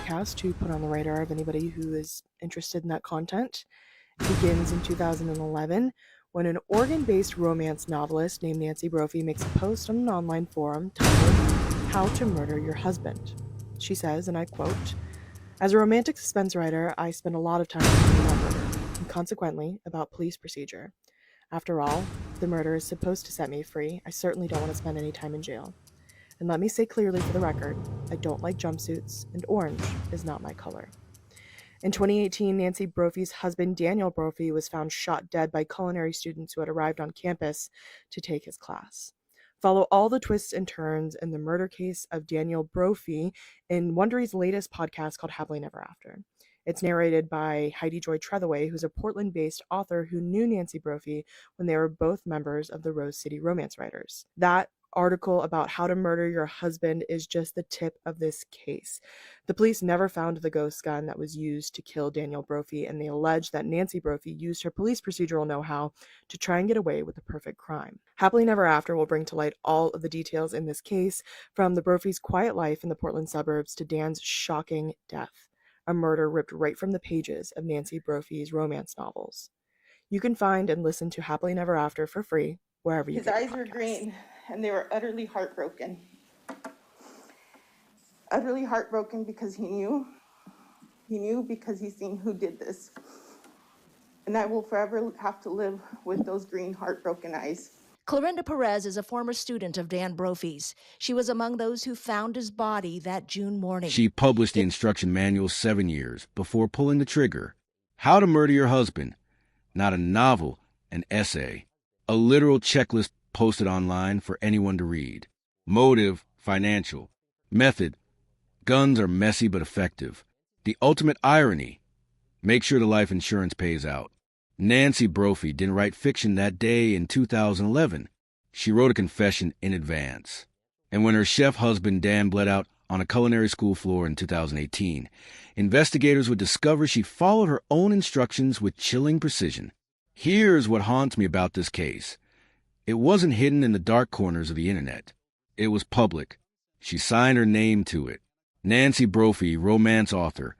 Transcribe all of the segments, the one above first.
podcast to put on the radar of anybody who is interested in that content. It begins in 2011 when an Oregon-based romance novelist named Nancy Brophy makes a post on an online forum titled "How to Murder Your Husband." She says, and I quote, "As a romantic suspense writer, I spend a lot of time thinking about murder, and consequently about police procedure. After all, the murder is supposed to set me free. I certainly don't want to spend any time in jail. And let me say clearly for the record, I don't like jumpsuits, and orange is not my color." In 2018, Nancy Brophy's husband, Daniel Brophy, was found shot dead by culinary students who had arrived on campus to take his class. Follow all the twists and turns in the murder case of Daniel Brophy in Wondery's latest podcast called Happily Never After. It's narrated by Heidi Joy Trethewey, who's a Portland-based author who knew Nancy Brophy when they were both members of the Rose City Romance Writers. That article about how to murder your husband is just the tip of this case. The police never found the ghost gun that was used to kill Daniel Brophy, and they allege that Nancy Brophy used her police procedural know-how to try and get away with the perfect crime. Happily Never After will bring to light all of the details in this case, from the Brophy's quiet life in the Portland suburbs to Dan's shocking death, a murder ripped right from the pages of Nancy Brophy's romance novels. You can find and listen to Happily Never After for free wherever you get your podcasts. His eyes were green, and they were utterly heartbroken. Utterly heartbroken because he knew. He knew because he's seen who did this. And I will forever have to live with those green, heartbroken eyes. Clarinda Perez is a former student of Dan Brophy's. She was among those who found his body that June morning. She published the instruction manual 7 years before pulling the trigger. How to Murder Your Husband. Not a novel, an essay. A literal checklist posted online for anyone to read. Motive, financial. Method, guns are messy but effective. The ultimate irony, make sure the life insurance pays out. Nancy Brophy didn't write fiction that day in 2011. She wrote a confession in advance. And when her chef husband Dan bled out on a culinary school floor in 2018, investigators would discover she followed her own instructions with chilling precision. Here's what haunts me about this case. It wasn't hidden in the dark corners of the internet. It was public. She signed her name to it. Nancy Brophy, romance author,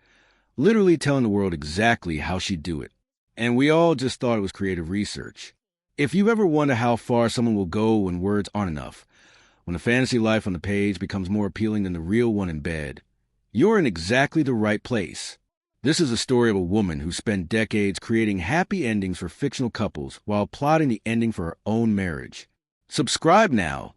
literally telling the world exactly how she'd do it. And we all just thought it was creative research. If you ever wonder how far someone will go when words aren't enough, when the fantasy life on the page becomes more appealing than the real one in bed, you're in exactly the right place. This is a story of a woman who spent decades creating happy endings for fictional couples while plotting the ending for her own marriage. Subscribe now,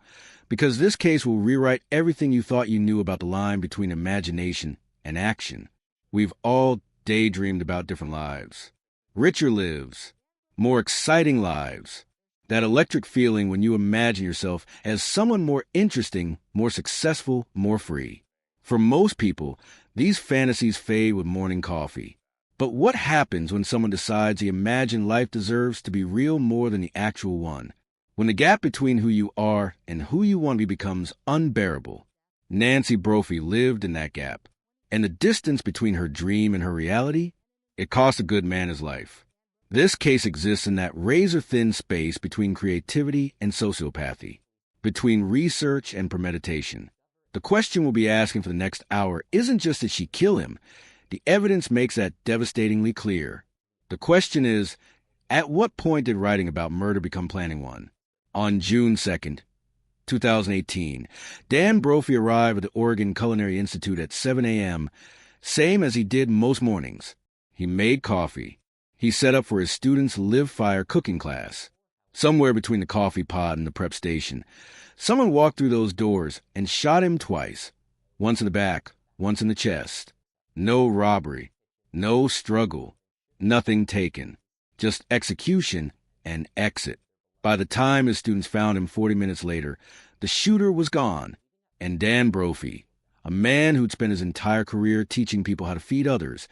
because this case will rewrite everything you thought you knew about the line between imagination and action. We've all daydreamed about different lives. Richer lives, more exciting lives. That electric feeling when you imagine yourself as someone more interesting, more successful, more free. For most people, these fantasies fade with morning coffee. But what happens when someone decides the imagined life deserves to be real more than the actual one? When the gap between who you are and who you want to be becomes unbearable. Nancy Brophy lived in that gap. And the distance between her dream and her reality, it cost a good man his life. This case exists in that razor-thin space between creativity and sociopathy, between research and premeditation. The question we'll be asking for the next hour isn't just did she kill him. The evidence makes that devastatingly clear. The question is, at what point did writing about murder become planning one? On June 2nd, 2018, Dan Brophy arrived at the Oregon Culinary Institute at 7 a.m., same as he did most mornings. He made coffee. He set up for his students' live-fire cooking class. Somewhere between the coffee pot and the prep station, someone walked through those doors and shot him twice. Once in the back, once in the chest. No robbery, no struggle, nothing taken. Just execution and exit. By the time his students found him 40 minutes later, the shooter was gone. And Dan Brophy, a man who'd spent his entire career teaching people how to feed others,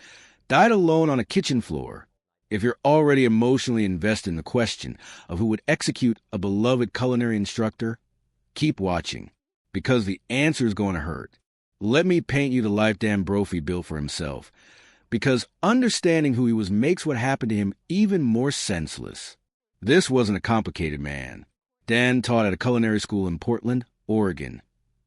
died alone on a kitchen floor. If you're already emotionally invested in the question of who would execute a beloved culinary instructor, keep watching, because the answer is going to hurt. Let me paint you the life Dan Brophy built for himself, because understanding who he was makes what happened to him even more senseless. This wasn't a complicated man. Dan taught at a culinary school in Portland, Oregon,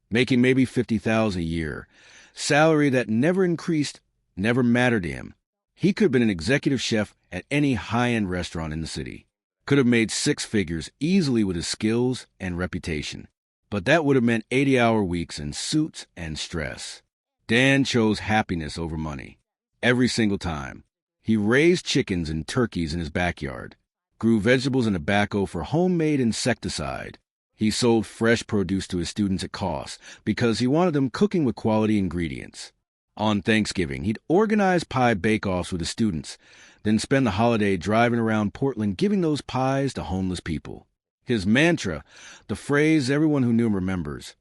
making maybe $50,000 a year. salary that never increased, never mattered to him. He could have been an executive chef at any high-end restaurant in the city. Could have made six figures easily with his skills and reputation. But that would have meant 80-hour weeks and suits and stress. Dan chose happiness over money. Every single time. He raised chickens and turkeys in his backyard, grew vegetables and tobacco for homemade insecticide. He sold fresh produce to his students at cost because he wanted them cooking with quality ingredients. On Thanksgiving, he'd organize pie bake-offs with the students, then spend the holiday driving around Portland giving those pies to homeless people. His mantra, the phrase everyone who knew him remembers,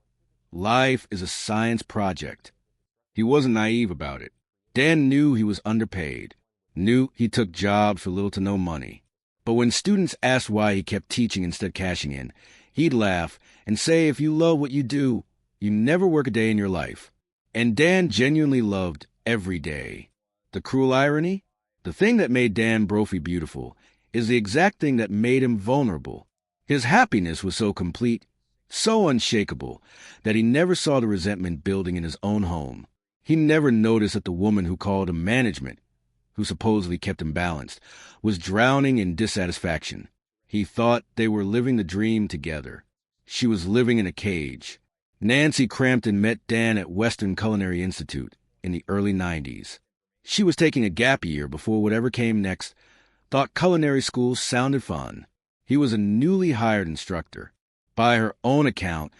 life is a science project. He wasn't naive about it. Dan knew he was underpaid, knew he took jobs for little to no money. But when students asked why he kept teaching instead of cashing in, he'd laugh and say if you love what you do, you never work a day in your life. And Dan genuinely loved every day. The cruel irony? The thing that made Dan Brophy beautiful is the exact thing that made him vulnerable. His happiness was so complete, so unshakable, that he never saw the resentment building in his own home. He never noticed that the woman who called him management, who supposedly kept him balanced, was drowning in dissatisfaction. He thought they were living the dream together. She was living in a cage. Nancy Crampton met Dan at Western Culinary Institute in the early 90s. She was taking a gap year before whatever came next, thought culinary school sounded fun. He was a newly hired instructor. By her own account,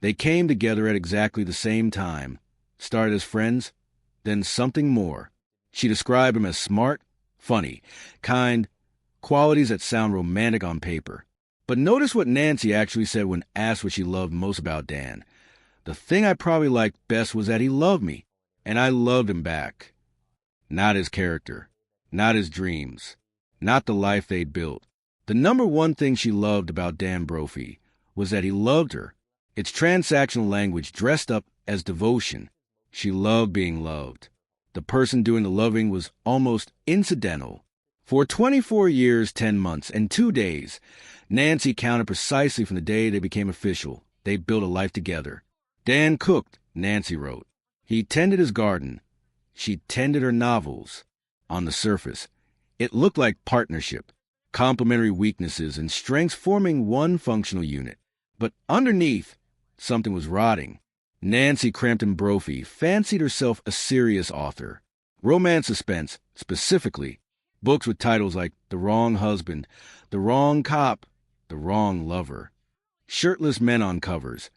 they came together at exactly the same time, started as friends, then something more. She described him as smart, funny, kind, qualities that sound romantic on paper. But notice what Nancy actually said when asked what she loved most about Dan. The thing I probably liked best was that he loved me, and I loved him back. Not his character, not his dreams, not the life they'd built. The number one thing she loved about Dan Brophy was that he loved her. It's transactional language dressed up as devotion. She loved being loved. The person doing the loving was almost incidental. For 24 years, 10 months, and 2 days, Nancy counted precisely from the day they became official. They built a life together. Dan cooked, Nancy wrote. He tended his garden. She tended her novels. On the surface, it looked like partnership, complementary weaknesses and strengths forming one functional unit. But underneath, something was rotting. Nancy Crampton Brophy fancied herself a serious author. Romance suspense, specifically, books with titles like The Wrong Husband, The Wrong Cop, The Wrong Lover. Shirtless men on covers,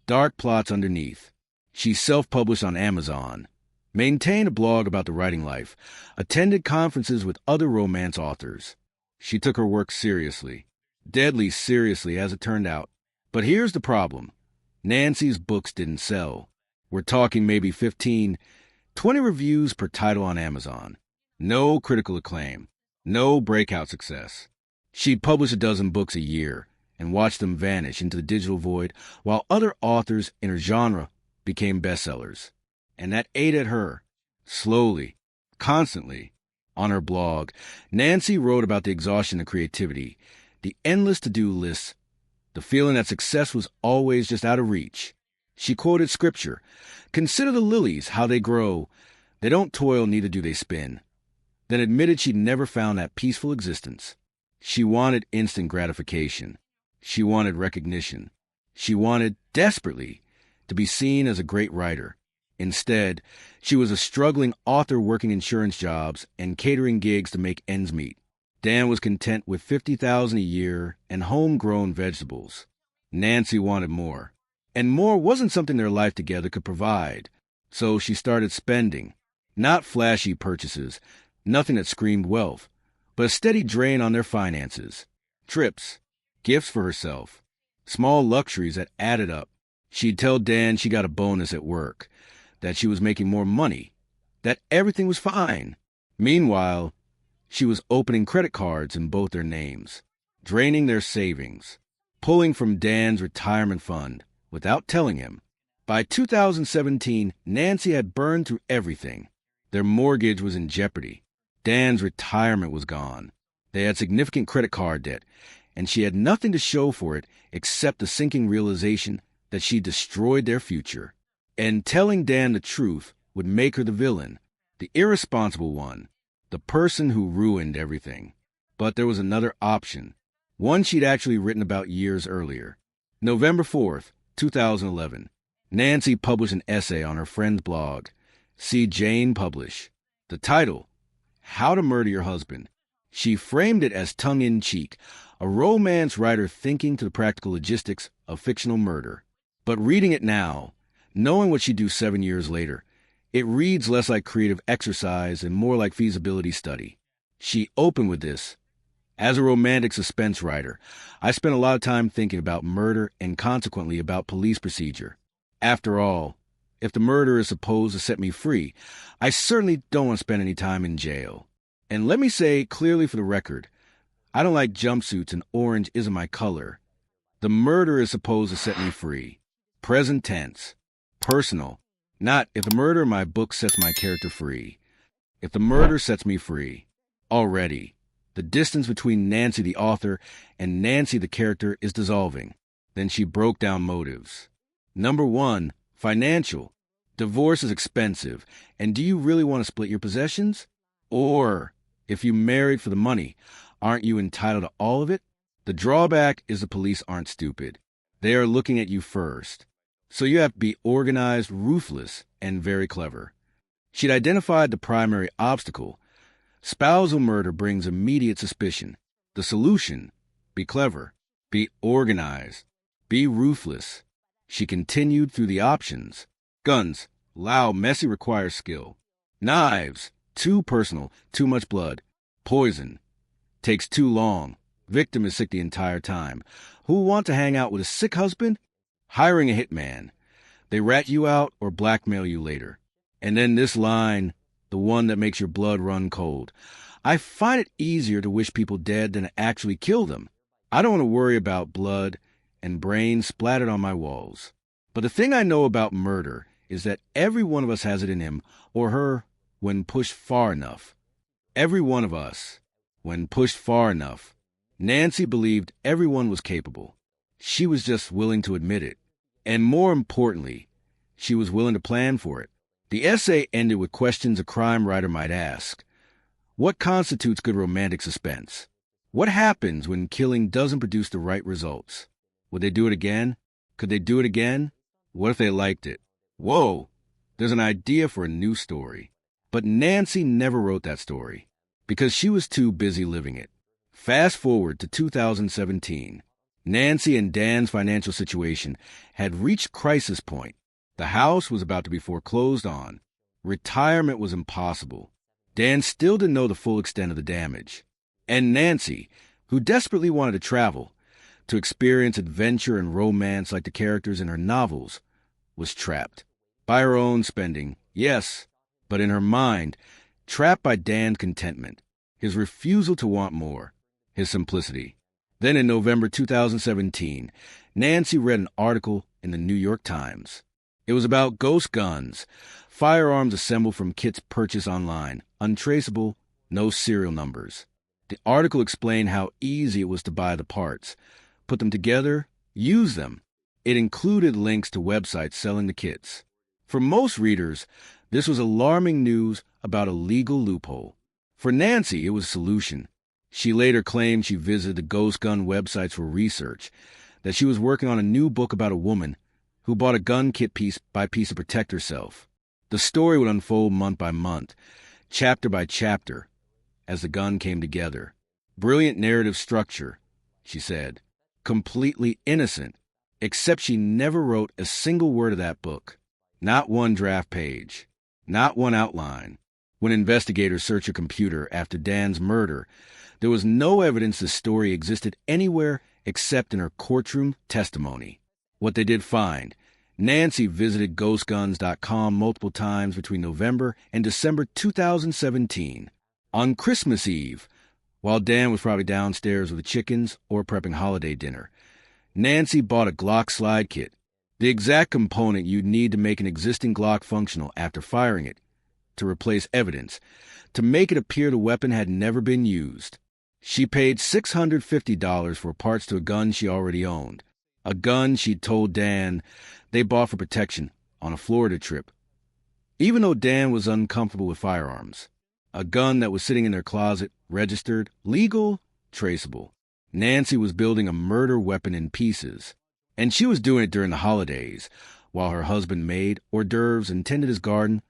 dark plots underneath. She self-published on Amazon, maintained a blog about the writing life, attended conferences with other romance authors. She took her work seriously, deadly seriously as it turned out. But here's the problem. Nancy's books didn't sell. We're talking maybe 15, 20 reviews per title on Amazon. No critical acclaim. No breakout success. She'd publish a dozen books a year and watch them vanish into the digital void while other authors in her genre became bestsellers. And that ate at her. Slowly. Constantly. On her blog, Nancy wrote about the exhaustion of creativity, the endless to-do lists, the feeling that success was always just out of reach. She quoted scripture, "Consider the lilies, how they grow. They don't toil, neither do they spin." Then admitted she'd never found that peaceful existence. She wanted instant gratification. She wanted recognition. She wanted, desperately, to be seen as a great writer. Instead, she was a struggling author working insurance jobs and catering gigs to make ends meet. Dan was content with $50,000 a year and homegrown vegetables. Nancy wanted more. And more wasn't something their life together could provide. So she started spending. Not flashy purchases, nothing that screamed wealth, but a steady drain on their finances. Trips, gifts for herself, small luxuries that added up. She'd tell Dan she got a bonus at work, that she was making more money, that everything was fine. Meanwhile, she was opening credit cards in both their names, draining their savings, pulling from Dan's retirement fund without telling him. By 2017, Nancy had burned through everything. Their mortgage was in jeopardy. Dan's retirement was gone. They had significant credit card debt, and she had nothing to show for it except the sinking realization that she destroyed their future. And telling Dan the truth would make her the villain, the irresponsible one, the person who ruined everything. But there was another option, one she'd actually written about years earlier. November 4th, 2011, Nancy published an essay on her friend's blog, See Jane Publish. The title, How to Murder Your Husband. She framed it as tongue-in-cheek, a romance writer thinking to the practical logistics of fictional murder. But reading it now, knowing what she'd do 7 years later, it reads less like creative exercise and more like feasibility study. She opened with this. As a romantic suspense writer, I spent a lot of time thinking about murder and consequently about police procedure. After all, if the murderer is supposed to set me free, I certainly don't want to spend any time in jail. And let me say clearly for the record, I don't like jumpsuits and orange isn't my color. The murderer is supposed to set me free. Present tense. Personal. Not if the murder in my book sets my character free. If the murder sets me free. Already. The distance between Nancy the author and Nancy the character is dissolving. Then she broke down motives. Number 1, financial. Divorce is expensive, and do you really want to split your possessions? Or, if you married for the money, aren't you entitled to all of it? The drawback is the police aren't stupid. They are looking at you first. So you have to be organized, ruthless, and very clever. She'd identified the primary obstacle. Spousal murder brings immediate suspicion. The solution, be clever, be organized, be ruthless. She continued through the options. Guns, loud, messy, requires skill. Knives, too personal, too much blood. Poison, takes too long. Victim is sick the entire time. Who want to hang out with a sick husband? Hiring a hitman. They rat you out or blackmail you later. And then this line, the one that makes your blood run cold. I find it easier to wish people dead than to actually kill them. I don't want to worry about blood and brains splattered on my walls. But the thing I know about murder is that every one of us has it in him or her when pushed far enough. Every one of us, when pushed far enough. Nancy believed everyone was capable. She was just willing to admit it. And more importantly, she was willing to plan for it. The essay ended with questions a crime writer might ask. What constitutes good romantic suspense? What happens when killing doesn't produce the right results? Would they do it again? Could they do it again? What if they liked it? Whoa, there's an idea for a new story. But Nancy never wrote that story because she was too busy living it. Fast forward to 2017. Nancy and Dan's financial situation had reached crisis point. The house was about to be foreclosed on. Retirement was impossible. Dan still didn't know the full extent of the damage. And Nancy, who desperately wanted to travel, to experience adventure and romance like the characters in her novels, was trapped. By her own spending, yes, but in her mind, trapped by Dan's contentment, his refusal to want more, his simplicity. Then in November 2017, Nancy read an article in the New York Times. It was about ghost guns, firearms assembled from kits purchased online, untraceable, no serial numbers. The article explained how easy it was to buy the parts, put them together, use them. It included links to websites selling the kits. For most readers, this was alarming news about a legal loophole. For Nancy, it was a solution. She later claimed she visited the ghost gun websites for research, that she was working on a new book about a woman who bought a gun kit piece by piece to protect herself. The story would unfold month by month, chapter by chapter, as the gun came together. Brilliant narrative structure, she said. Completely innocent, except she never wrote a single word of that book. Not one draft page. Not one outline. When investigators searched her computer after Dan's murder, there was no evidence the story existed anywhere except in her courtroom testimony. What they did find, Nancy visited ghostguns.com multiple times between November and December 2017. On Christmas Eve, while Dan was probably downstairs with the chickens or prepping holiday dinner, Nancy bought a Glock slide kit, the exact component you'd need to make an existing Glock functional after firing it, to replace evidence, to make it appear the weapon had never been used. She paid $650 for parts to a gun she already owned, a gun she'd told Dan they bought for protection on a Florida trip. Even though Dan was uncomfortable with firearms, a gun that was sitting in their closet, registered, legal, traceable. Nancy was building a murder weapon in pieces, and she was doing it during the holidays, while her husband made hors d'oeuvres and tended his garden,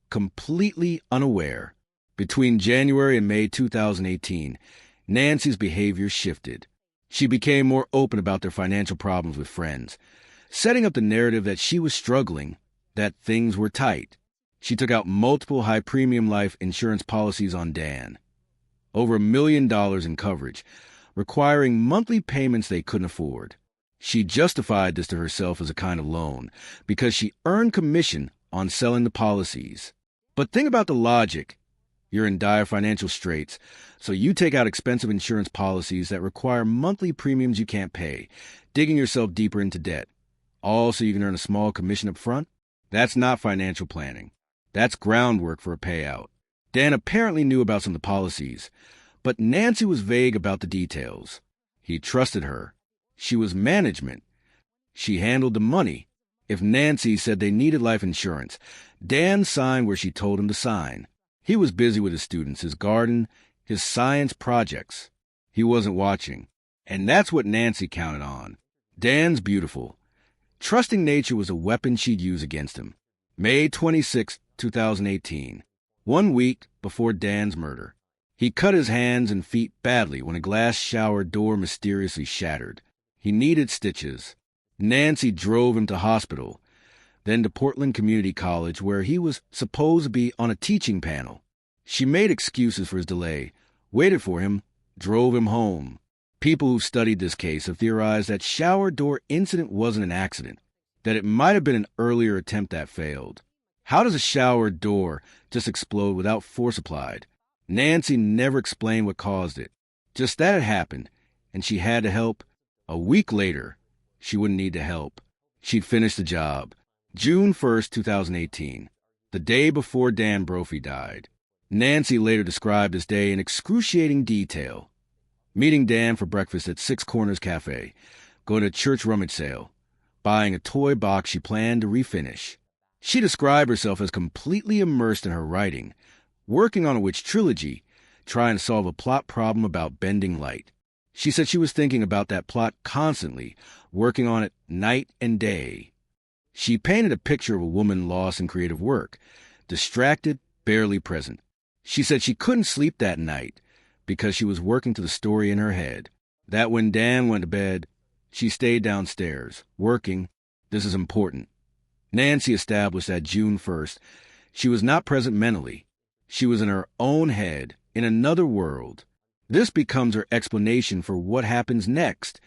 completely unaware. Between January and May 2018, Nancy's behavior shifted. She became more open about their financial problems with friends, setting up the narrative that she was struggling, that things were tight. She took out multiple high-premium life insurance policies on Dan, over $1 million in coverage, requiring monthly payments they couldn't afford. She justified this to herself as a kind of loan because she earned commission on selling the policies. But think about the logic. You're in dire financial straits, so you take out expensive insurance policies that require monthly premiums you can't pay, digging yourself deeper into debt, all so you can earn a small commission up front? That's not financial planning. That's groundwork for a payout. Dan apparently knew about some of the policies, but Nancy was vague about the details. He trusted her. She was management. She handled the money. If Nancy said they needed life insurance, Dan signed where she told him to sign. He was busy with his students, his garden, his science projects. He wasn't watching. And that's what Nancy counted on. Dan's beautiful. Trusting nature was a weapon she'd use against him. May 26, 2018, 1 week before Dan's murder. He cut his hands and feet badly when a glass shower door mysteriously shattered. He needed stitches. Nancy drove him to hospital, then to Portland Community College, where he was supposed to be on a teaching panel. She made excuses for his delay, waited for him, drove him home. People who've studied this case have theorized that shower door incident wasn't an accident, that it might have been an earlier attempt that failed. How does a shower door just explode without force applied? Nancy never explained what caused it. Just that it happened, and she had to help. A week later, she wouldn't need to help. She'd finished the job. June 1st, 2018, the day before Dan Brophy died. Nancy later described this day in excruciating detail. Meeting Dan for breakfast at Six Corners Cafe, going to a church rummage sale, buying a toy box she planned to refinish. She described herself as completely immersed in her writing, working on a witch trilogy, trying to solve a plot problem about bending light. She said she was thinking about that plot constantly, working on it night and day. She painted a picture of a woman lost in creative work, distracted, barely present. She said she couldn't sleep that night because she was working to the story in her head, that when Dan went to bed, she stayed downstairs, working. This is important. Nancy established that June 1st, she was not present mentally. She was in her own head, in another world. This becomes her explanation for what happens next.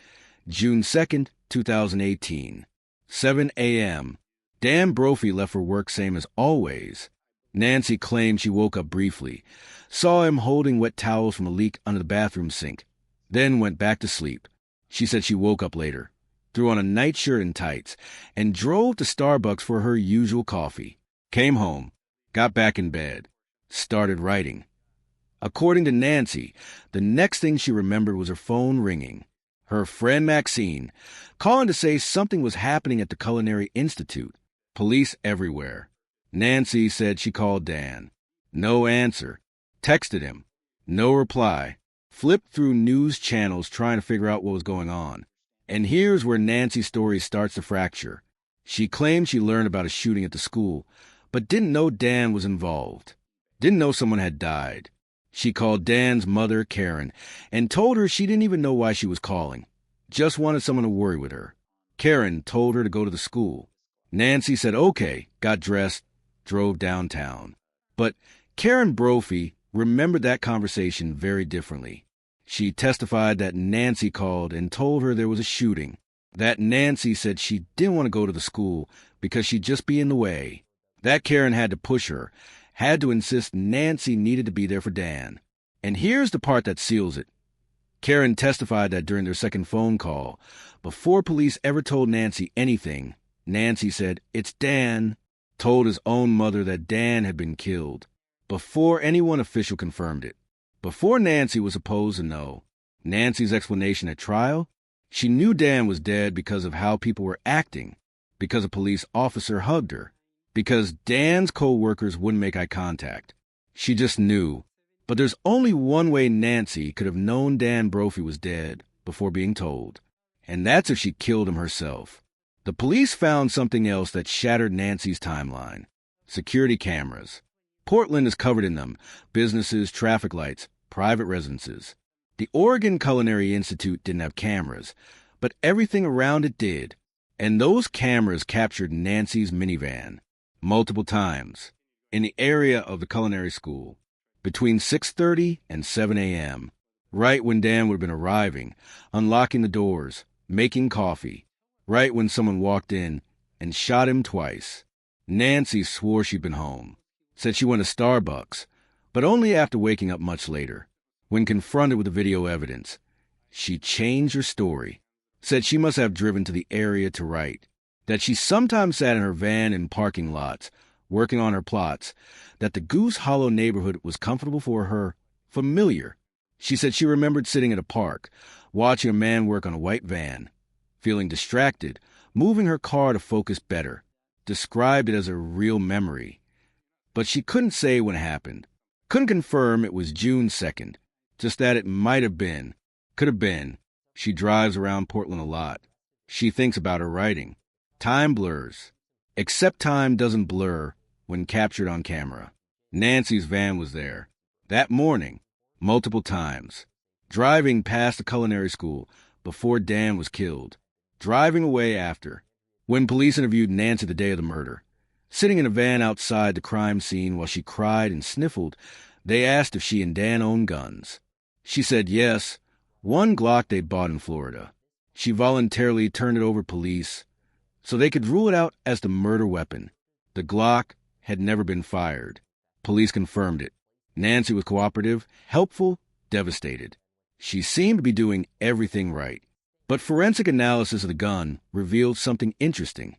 June 2nd, 2018, 7 a.m. Dan Brophy left for work same as always. Nancy claimed she woke up briefly, saw him holding wet towels from a leak under the bathroom sink, then went back to sleep. She said she woke up later, threw on a nightshirt and tights, and drove to Starbucks for her usual coffee. Came home, got back in bed, started writing. According to Nancy, the next thing she remembered was her phone ringing. Her friend Maxine, calling to say something was happening at the Culinary Institute. Police everywhere. Nancy said she called Dan. No answer. Texted him. No reply. Flipped through news channels trying to figure out what was going on. And here's where Nancy's story starts to fracture. She claimed she learned about a shooting at the school, but didn't know Dan was involved. Didn't know someone had died. She called Dan's mother, Karen, and told her she didn't even know why she was calling. Just wanted someone to worry with her. Karen told her to go to the school. Nancy said okay, got dressed, drove downtown. But Karen Brophy remembered that conversation very differently. She testified that Nancy called and told her there was a shooting. That Nancy said she didn't want to go to the school because she'd just be in the way. That Karen had to push her, had to insist Nancy needed to be there for Dan. And here's the part that seals it. Karen testified that during their second phone call, before police ever told Nancy anything, Nancy said, "It's Dan," told his own mother that Dan had been killed, before anyone official confirmed it. Before Nancy was supposed to know. Nancy's explanation at trial? She knew Dan was dead because of how people were acting, because a police officer hugged her. because Dan's co-workers wouldn't make eye contact. She just knew. But there's only one way Nancy could have known Dan Brophy was dead before being told, and that's if she killed him herself. The police found something else that shattered Nancy's timeline. Security cameras. Portland is covered in them. Businesses, traffic lights, private residences. The Oregon Culinary Institute didn't have cameras, but everything around it did. And those cameras captured Nancy's minivan multiple times in the area of the culinary school between 6:30 and 7 a.m., right when Dan would have been arriving, unlocking the doors, making coffee, right when someone walked in and shot him twice. Nancy swore she'd been home, said she went to Starbucks, but only after waking up much later. When confronted with the video evidence, she changed her story, said she must have driven to the area to write, that she sometimes sat in her van in parking lots, working on her plots, that the Goose Hollow neighborhood was comfortable for her, familiar. She said she remembered sitting at a park, watching a man work on a white van, feeling distracted, moving her car to focus better, described it as a real memory. But she couldn't say when it happened, couldn't confirm it was June 2nd, just that it might have been, could have been. She drives around Portland a lot. She thinks about her writing. Time blurs, except time doesn't blur when captured on camera. Nancy's van was there, that morning, multiple times, driving past the culinary school before Dan was killed, driving away after. When police interviewed Nancy the day of the murder, sitting in a van outside the crime scene while she cried and sniffled, they asked if she and Dan owned guns. She said yes, one Glock they bought in Florida. She voluntarily turned it over to police so they could rule it out as the murder weapon. The Glock had never been fired. Police confirmed it. Nancy was cooperative, helpful, devastated. She seemed to be doing everything right. But forensic analysis of the gun revealed something interesting.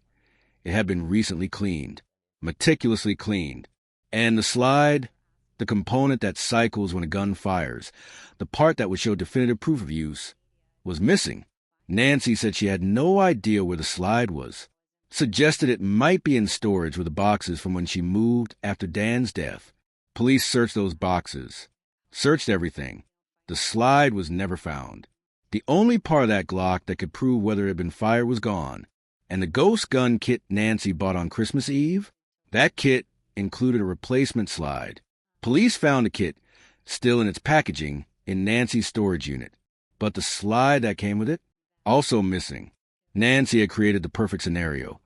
It had been recently cleaned, meticulously cleaned. And the slide, the component that cycles when a gun fires, the part that would show definitive proof of use, was missing. Nancy said she had no idea where the slide was, suggested it might be in storage with the boxes from when she moved after Dan's death. Police searched those boxes, searched everything. The slide was never found. The only part of that Glock that could prove whether it had been fired was gone, and the ghost gun kit Nancy bought on Christmas Eve, that kit included a replacement slide. Police found the kit, still in its packaging, in Nancy's storage unit, but the slide that came with it, also missing. Nancy had created the perfect scenario.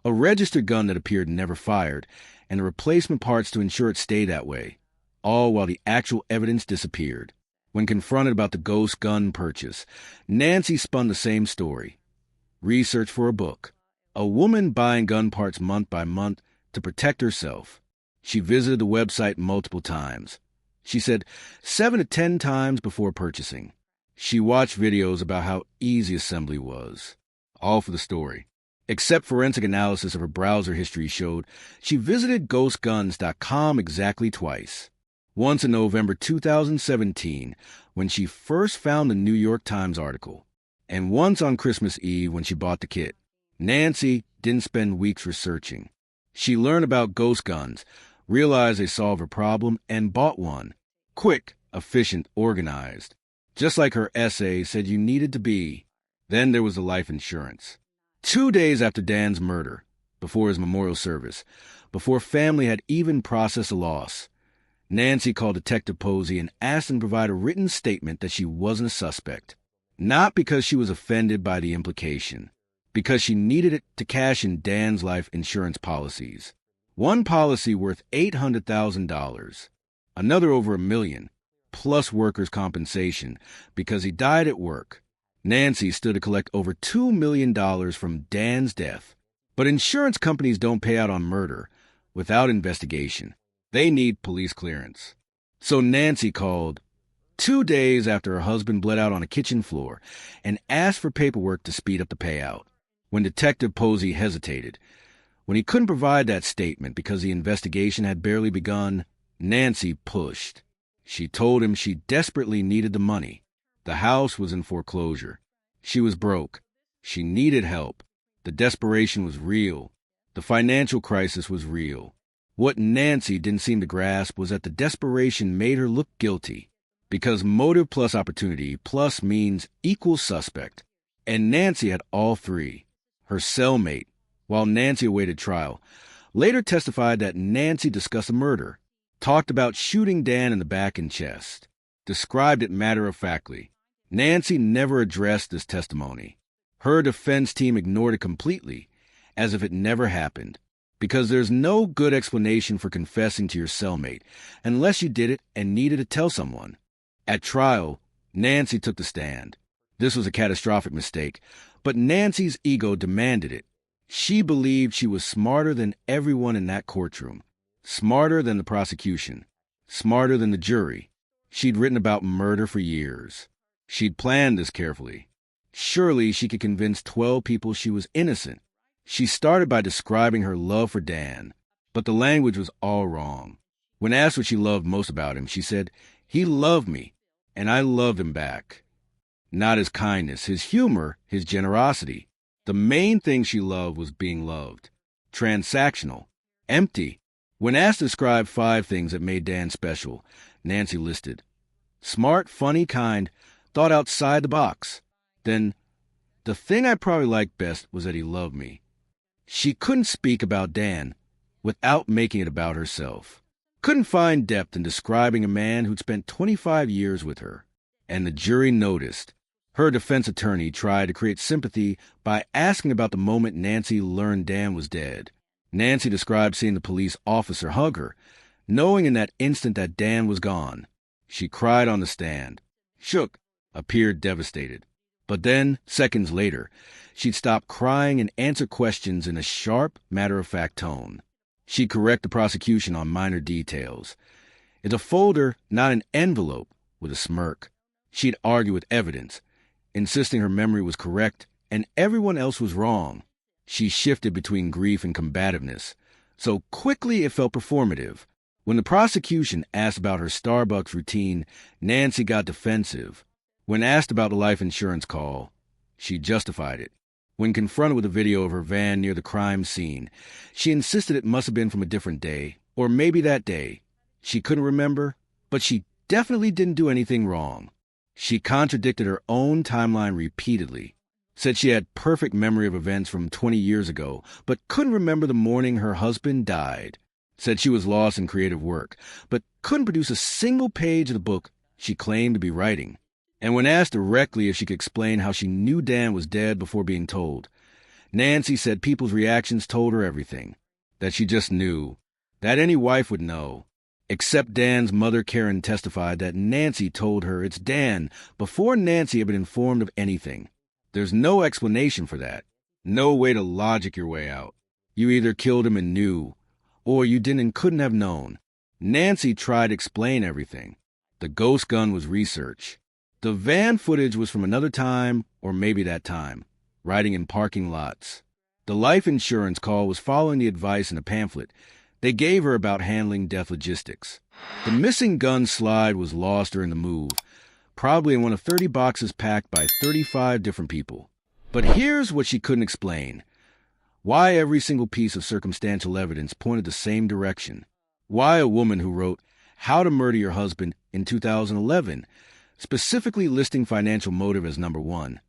A registered gun that appeared never fired, and the replacement parts to ensure it stayed that way, all while the actual evidence disappeared. When confronted about the ghost gun purchase, Nancy spun the same story. Research for a book. A woman buying gun parts month by month to protect herself. She visited the website multiple times. She said 7 to 10 times before purchasing. She watched videos about how easy assembly was. All for the story. Except forensic analysis of her browser history showed she visited ghostguns.com exactly twice. Once in November 2017, when she first found the New York Times article, and once on Christmas Eve when she bought the kit. Nancy didn't spend weeks researching. She learned about ghost guns, realized they solve a problem, and bought one. Quick, efficient, organized. Just like her essay said you needed to be. Then there was the life insurance. 2 days after Dan's murder, before his memorial service, before family had even processed the loss, Nancy called Detective Posey and asked him to provide a written statement that she wasn't a suspect. Not because she was offended by the implication, because she needed it to cash in Dan's life insurance policies. One policy worth $800,000, another over $1 million, plus workers' compensation because he died at work. Nancy stood to collect over $2 million from Dan's death. But insurance companies don't pay out on murder without investigation. They need police clearance. So Nancy called 2 days after her husband bled out on a kitchen floor and asked for paperwork to speed up the payout. When Detective Posey hesitated, when he couldn't provide that statement because the investigation had barely begun, Nancy pushed. She told him she desperately needed the money. The house was in foreclosure. She was broke. She needed help. The desperation was real. The financial crisis was real. What Nancy didn't seem to grasp was that the desperation made her look guilty, because motive plus opportunity plus means equal suspect. And Nancy had all three. Her cellmate, while Nancy awaited trial, later testified that Nancy discussed a murder, talked about shooting Dan in the back and chest, described it matter-of-factly. Nancy never addressed this testimony. Her defense team ignored it completely, as if it never happened, because there's no good explanation for confessing to your cellmate unless you did it and needed to tell someone. At trial, Nancy took the stand. This was a catastrophic mistake, but Nancy's ego demanded it. She believed she was smarter than everyone in that courtroom, smarter than the prosecution, smarter than the jury. She'd written about murder for years. She'd planned this carefully. Surely she could convince 12 people she was innocent. She started by describing her love for Dan, but the language was all wrong. When asked what she loved most about him, she said, "He loved me, and I loved him back." Not his kindness, his humor, his generosity. The main thing she loved was being loved. Transactional. Empty. When asked to describe 5 things that made Dan special, Nancy listed: smart, funny, kind, thought outside the box. Then, the thing I probably liked best was that he loved me. She couldn't speak about Dan without making it about herself. Couldn't find depth in describing a man who'd spent 25 years with her. And the jury noticed. Her defense attorney tried to create sympathy by asking about the moment Nancy learned Dan was dead. Nancy described seeing the police officer hug her, knowing in that instant that Dan was gone. She cried on the stand, shook, appeared devastated. But then, seconds later, she'd stop crying and answer questions in a sharp, matter-of-fact tone. She'd correct the prosecution on minor details. It's a folder, not an envelope, with a smirk. She'd argue with evidence, insisting her memory was correct and everyone else was wrong. She shifted between grief and combativeness, so quickly it felt performative. When the prosecution asked about her Starbucks routine, Nancy got defensive. When asked about the life insurance call, she justified it. When confronted with a video of her van near the crime scene, she insisted it must have been from a different day, or maybe that day. She couldn't remember, but she definitely didn't do anything wrong. She contradicted her own timeline repeatedly, said she had perfect memory of events from 20 years ago, but couldn't remember the morning her husband died, said she was lost in creative work, but couldn't produce a single page of the book she claimed to be writing. And when asked directly if she could explain how she knew Dan was dead before being told, Nancy said people's reactions told her everything, that she just knew, that any wife would know. Except Dan's mother, Karen, testified that Nancy told her it's Dan before Nancy had been informed of anything. There's no explanation for that. No way to logic your way out. You either killed him and knew, or you didn't and couldn't have known. Nancy tried to explain everything. The ghost gun was research. The van footage was from another time, or maybe that time, riding in parking lots. The life insurance call was following the advice in a pamphlet they gave her about handling death logistics. The missing gun slide was lost during the move, probably in one of 30 boxes packed by 35 different people. But here's what she couldn't explain. Why every single piece of circumstantial evidence pointed the same direction? Why a woman who wrote How to Murder Your Husband in 2011, specifically listing financial motive as number 1,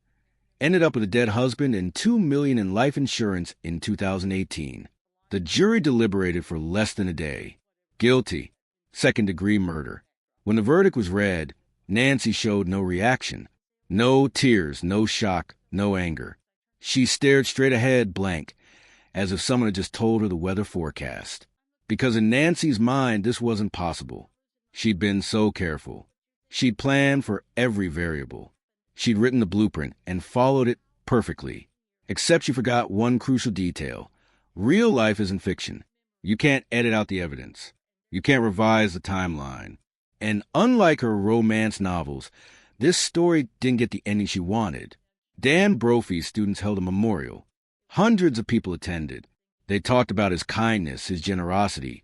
ended up with a dead husband and $2 million in life insurance in 2018. The jury deliberated for less than a day. Guilty. Second-degree murder. When the verdict was read, Nancy showed no reaction. No tears, no shock, no anger. She stared straight ahead, blank, as if someone had just told her the weather forecast. Because in Nancy's mind, this wasn't possible. She'd been so careful. She'd planned for every variable. She'd written the blueprint and followed it perfectly. Except she forgot one crucial detail. Real life isn't fiction. You can't edit out the evidence. You can't revise the timeline. And unlike her romance novels, this story didn't get the ending she wanted. Dan Brophy's students held a memorial. Hundreds of people attended. They talked about his kindness, his generosity,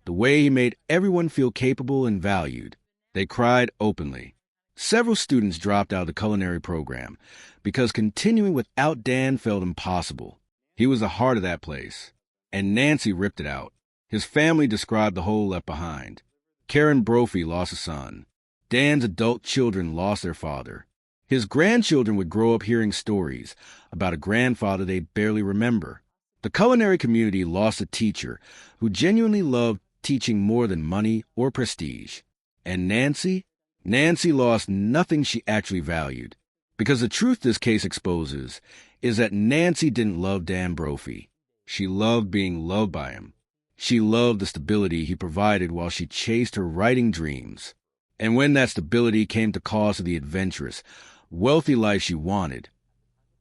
the way he made everyone feel capable and valued. They cried openly. Several students dropped out of the culinary program because continuing without Dan felt impossible. He was the heart of that place. and Nancy ripped it out. His family described the hole left behind. Karen Brophy lost a son. Dan's adult children lost their father. His grandchildren would grow up hearing stories about a grandfather they barely remember. The culinary community lost a teacher who genuinely loved teaching more than money or prestige. And Nancy? Nancy lost nothing she actually valued. Because the truth this case exposes is that Nancy didn't love Dan Brophy. She loved being loved by him. She loved the stability he provided while she chased her writing dreams. And when that stability came to cost of the adventurous, wealthy life she wanted,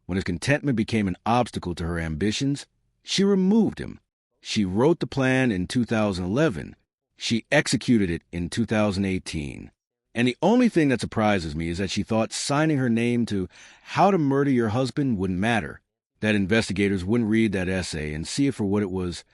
when his contentment became an obstacle to her ambitions, she removed him. She wrote the plan in 2011. She executed it in 2018. And the only thing that surprises me is that she thought signing her name to How to Murder Your Husband wouldn't matter, that investigators wouldn't read that essay and see it for what it was,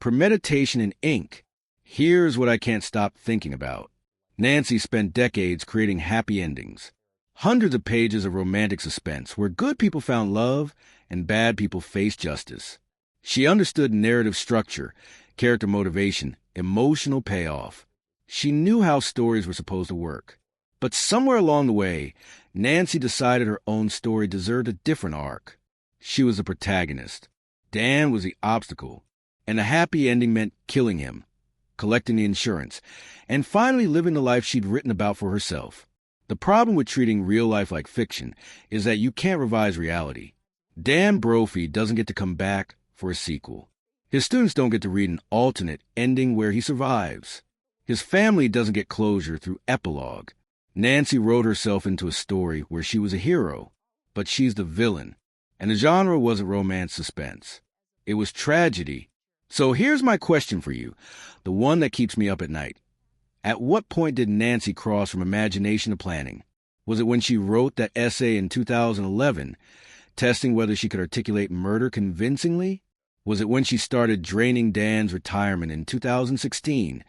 premeditation in ink. Here's what I can't stop thinking about. Nancy spent decades creating happy endings. Hundreds of pages of romantic suspense where good people found love and bad people faced justice. She understood narrative structure, character motivation, emotional payoff. She knew how stories were supposed to work. But somewhere along the way, Nancy decided her own story deserved a different arc. She was the protagonist. Dan was the obstacle. And a happy ending meant killing him, collecting the insurance, and finally living the life she'd written about for herself. The problem with treating real life like fiction is that you can't revise reality. Dan Brophy doesn't get to come back for a sequel. His students don't get to read an alternate ending where he survives. His family doesn't get closure through epilogue. Nancy wrote herself into a story where she was a hero, but she's the villain. And the genre wasn't romance suspense. It was tragedy. So here's my question for you, the one that keeps me up at night. At what point did Nancy cross from imagination to planning? Was it when she wrote that essay in 2011, testing whether she could articulate murder convincingly? Was it when she started draining Dan's retirement in 2016,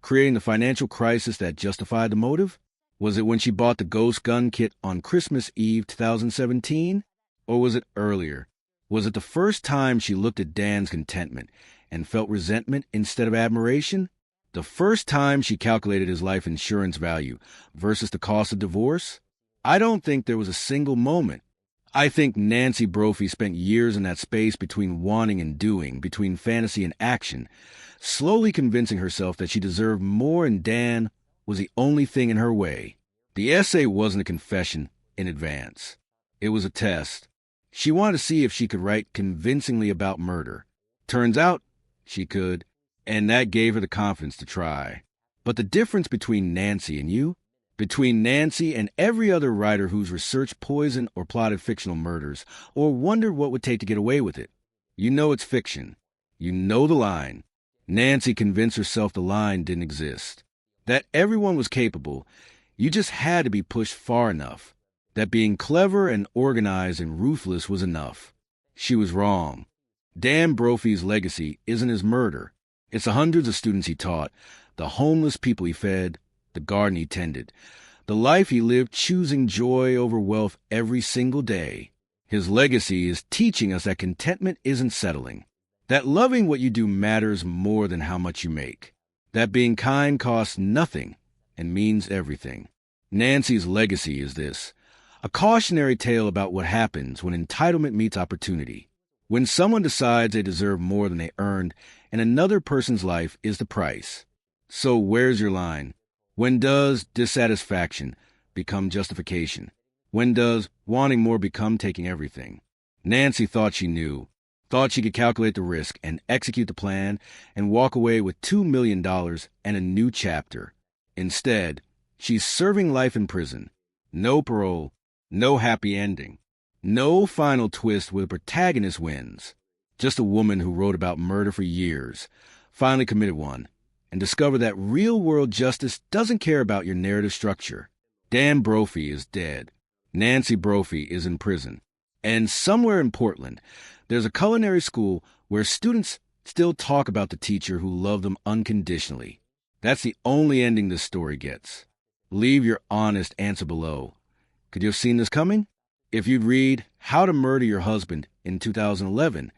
creating the financial crisis that justified the motive? Was it when she bought the ghost gun kit on Christmas Eve 2017? Or was it earlier? Was it the first time she looked at Dan's contentment and felt resentment instead of admiration? The first time she calculated his life insurance value versus the cost of divorce? I don't think there was a single moment. I think Nancy Brophy spent years in that space between wanting and doing, between fantasy and action, slowly convincing herself that she deserved more and Dan was the only thing in her way. The essay wasn't a confession in advance. It was a test. She wanted to see if she could write convincingly about murder. Turns out she could, and that gave her the confidence to try. But the difference between Nancy and you, between Nancy and every other writer who's researched poison or plotted fictional murders, or wondered what would take to get away with it, you know it's fiction. You know the line. Nancy convinced herself the line didn't exist. That everyone was capable, you just had to be pushed far enough. That being clever and organized and ruthless was enough. She was wrong. Dan Brophy's legacy isn't his murder. It's the hundreds of students he taught, the homeless people he fed, the garden he tended, the life he lived choosing joy over wealth every single day. His legacy is teaching us that contentment isn't settling, that loving what you do matters more than how much you make, that being kind costs nothing and means everything. Nancy's legacy is this: a cautionary tale about what happens when entitlement meets opportunity, when someone decides they deserve more than they earned and another person's life is the price. So where's your line? When does dissatisfaction become justification? When does wanting more become taking everything? Nancy thought she knew, thought she could calculate the risk and execute the plan and walk away with $2 million and a new chapter. Instead, she's serving life in prison. No parole, no happy ending, no final twist where the protagonist wins. Just a woman who wrote about murder for years, finally committed one, and discovered that real-world justice doesn't care about your narrative structure. Dan Brophy is dead. Nancy Brophy is in prison. And somewhere in Portland, there's a culinary school where students still talk about the teacher who loved them unconditionally. That's the only ending this story gets. Leave your honest answer below. Could you have seen this coming? If you'd read How to Murder Your Husband in 2011,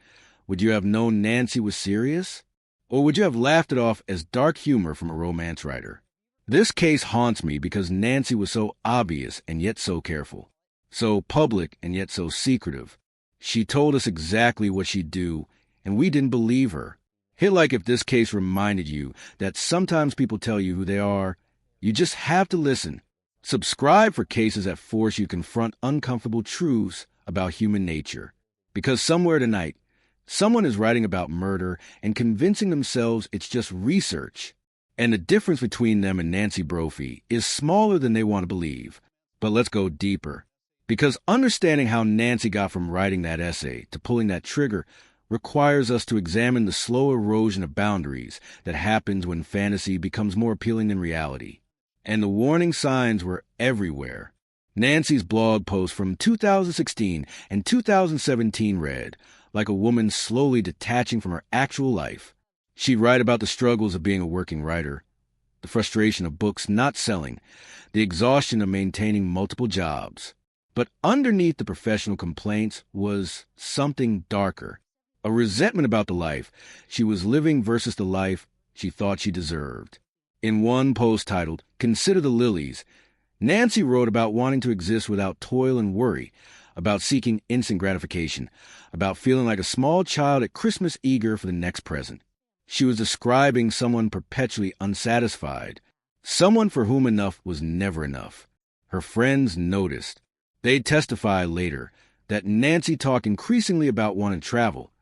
Would you have known Nancy was serious? Or would you have laughed it off as dark humor from a romance writer? This case haunts me because Nancy was so obvious and yet so careful, so public and yet so secretive. She told us exactly what she'd do, and we didn't believe her. Hit like if this case reminded you that sometimes people tell you who they are. You just have to listen. Subscribe for cases that force you to confront uncomfortable truths about human nature. Because somewhere tonight, someone is writing about murder and convincing themselves it's just research. And the difference between them and Nancy Brophy is smaller than they want to believe. But let's go deeper. Because understanding how Nancy got from writing that essay to pulling that trigger requires us to examine the slow erosion of boundaries that happens when fantasy becomes more appealing than reality. And the warning signs were everywhere. Nancy's blog post from 2016 and 2017 read, like a woman slowly detaching from her actual life. She'd write about the struggles of being a working writer, the frustration of books not selling, the exhaustion of maintaining multiple jobs. But underneath the professional complaints was something darker, a resentment about the life she was living versus the life she thought she deserved. In one post titled, "Consider the Lilies," Nancy wrote about wanting to exist without toil and worry, about seeking instant gratification, about feeling like a small child at Christmas eager for the next present. She was describing someone perpetually unsatisfied, someone for whom enough was never enough. Her friends noticed. They'd testify later that Nancy talked increasingly about wanting to travel,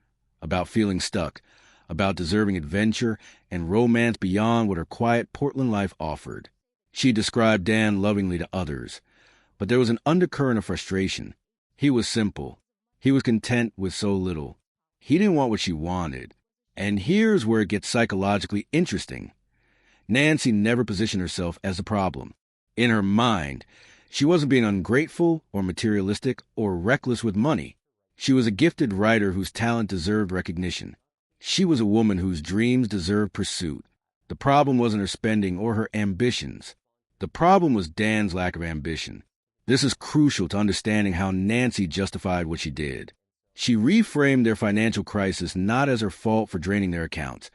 about feeling stuck, about deserving adventure and romance beyond what her quiet Portland life offered. She described Dan lovingly to others, but there was an undercurrent of frustration. He was simple. He was content with so little. He didn't want what she wanted. And here's where it gets psychologically interesting. Nancy never positioned herself as the problem. In her mind, she wasn't being ungrateful or materialistic or reckless with money. She was a gifted writer whose talent deserved recognition. She was a woman whose dreams deserved pursuit. The problem wasn't her spending or her ambitions. The problem was Dan's lack of ambition. This is crucial to understanding how Nancy justified what she did. She reframed their financial crisis not as her fault for draining their accounts,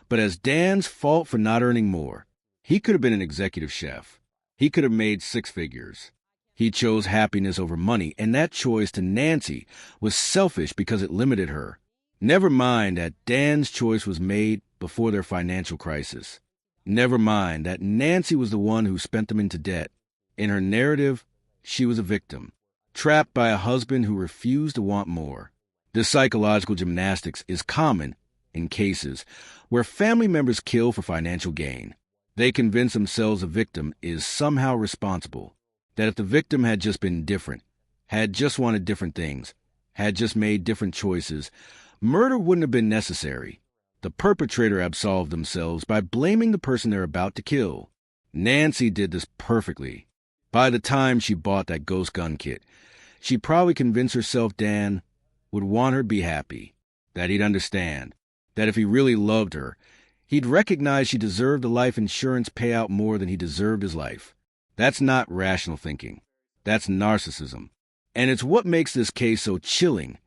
but as Dan's fault for not earning more. He could have been an executive chef. He could have made six figures. He chose happiness over money, and that choice to Nancy was selfish because it limited her. Never mind that Dan's choice was made before their financial crisis. Never mind that Nancy was the one who spent them into debt. In her narrative, she was a victim, trapped by a husband who refused to want more. This psychological gymnastics is common in cases where family members kill for financial gain. They convince themselves the victim is somehow responsible, that if the victim had just been different, had just wanted different things, had just made different choices, murder wouldn't have been necessary. The perpetrator absolved themselves by blaming the person they're about to kill. Nancy did this perfectly. By the time she bought that ghost gun kit, she probably convinced herself Dan would want her to be happy, that he'd understand, that if he really loved her, he'd recognize she deserved the life insurance payout more than he deserved his life. That's not rational thinking. That's narcissism. And it's what makes this case so chilling.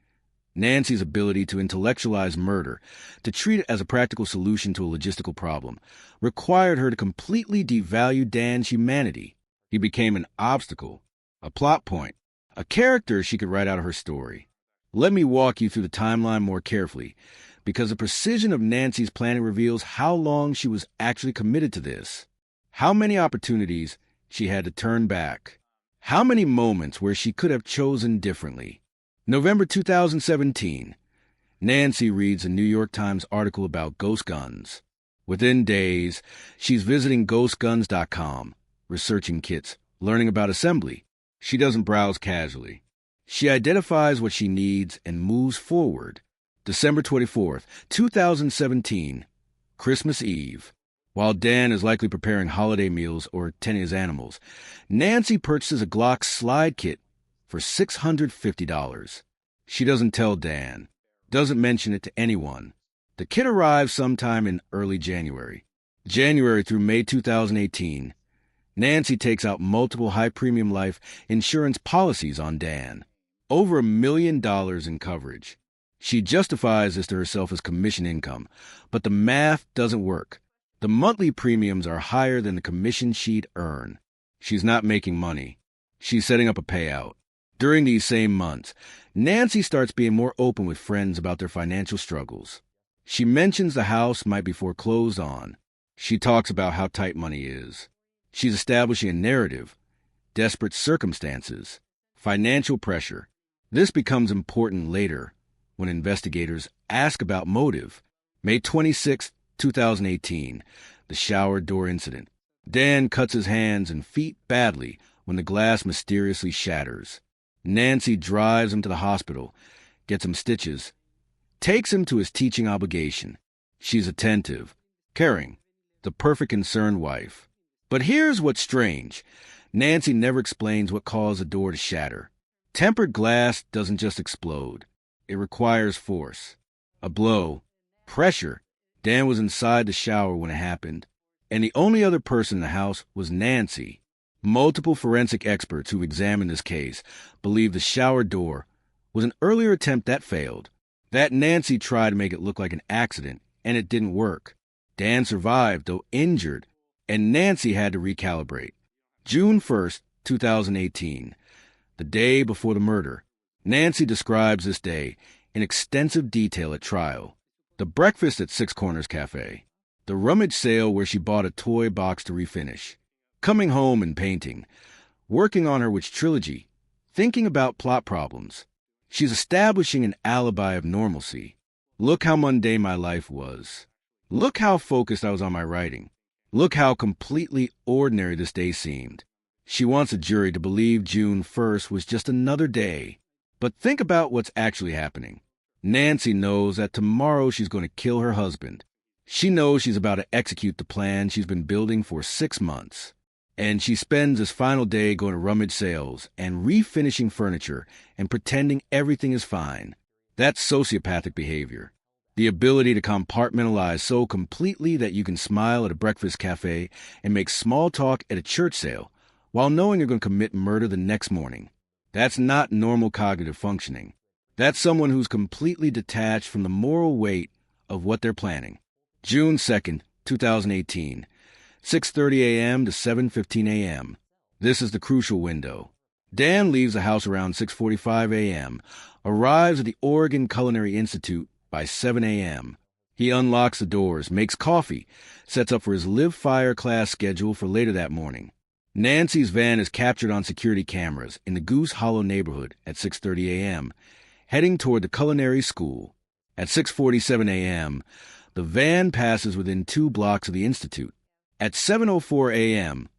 Nancy's ability to intellectualize murder, to treat it as a practical solution to a logistical problem, required her to completely devalue Dan's humanity. He became an obstacle, a plot point, a character she could write out of her story. Let me walk you through the timeline more carefully, because the precision of Nancy's planning reveals how long she was actually committed to this, how many opportunities she had to turn back, how many moments where she could have chosen differently. November 2017, Nancy reads a New York Times article about ghost guns. Within days, she's visiting ghostguns.com, researching kits, learning about assembly. She doesn't browse casually. She identifies what she needs and moves forward. December 24th, 2017, Christmas Eve. While Dan is likely preparing holiday meals or tending his animals, Nancy purchases a Glock slide kit for $650. She doesn't tell Dan, doesn't mention it to anyone. The kit arrives sometime in early January. January through May 2018, Nancy takes out multiple high-premium life insurance policies on Dan. Over $1 million in coverage. She justifies this to herself as commission income, but the math doesn't work. The monthly premiums are higher than the commission she'd earn. She's not making money. She's setting up a payout. During these same months, Nancy starts being more open with friends about their financial struggles. She mentions the house might be foreclosed on. She talks about how tight money is. She's establishing a narrative, desperate circumstances, financial pressure. This becomes important later when investigators ask about motive. May 26, 2018, the shower door incident. Dan cuts his hands and feet badly when the glass mysteriously shatters. Nancy drives him to the hospital, gets him stitches, takes him to his teaching obligation. She's attentive, caring, the perfect concerned wife. But here's what's strange. Nancy never explains what caused the door to shatter. Tempered glass doesn't just explode. It requires force, a blow, pressure. Dan was inside the shower when it happened, and the only other person in the house was Nancy. Multiple forensic experts who examined this case believe the shower door was an earlier attempt that failed, that Nancy tried to make it look like an accident, and it didn't work. Dan survived, though injured, and Nancy had to recalibrate. June 1st, 2018, the day before the murder. Nancy describes this day in extensive detail at trial. The breakfast at Six Corners Cafe, the rummage sale where she bought a toy box to refinish, coming home and painting, working on her witch trilogy, thinking about plot problems. She's establishing an alibi of normalcy. Look how mundane my life was. Look how focused I was on my writing. Look how completely ordinary this day seemed. She wants a jury to believe June 1st was just another day. But think about what's actually happening. Nancy knows that tomorrow she's going to kill her husband. She knows she's about to execute the plan she's been building for 6 months. And she spends this final day going to rummage sales and refinishing furniture and pretending everything is fine. That's sociopathic behavior. The ability to compartmentalize so completely that you can smile at a breakfast cafe and make small talk at a church sale while knowing you're going to commit murder the next morning. That's not normal cognitive functioning. That's someone who's completely detached from the moral weight of what they're planning. June 2nd, 2018, 6:30 a.m. to 7:15 a.m. This is the crucial window. Dan leaves the house around 6:45 a.m., arrives at the Oregon Culinary Institute by 7 a.m. He unlocks the doors, makes coffee, sets up for his live fire class schedule for later that morning. Nancy's van is captured on security cameras in the Goose Hollow neighborhood at 6:30 a.m., heading toward the culinary school. At 6:47 a.m., the van passes within 2 blocks of the institute. At 7:04 a.m.,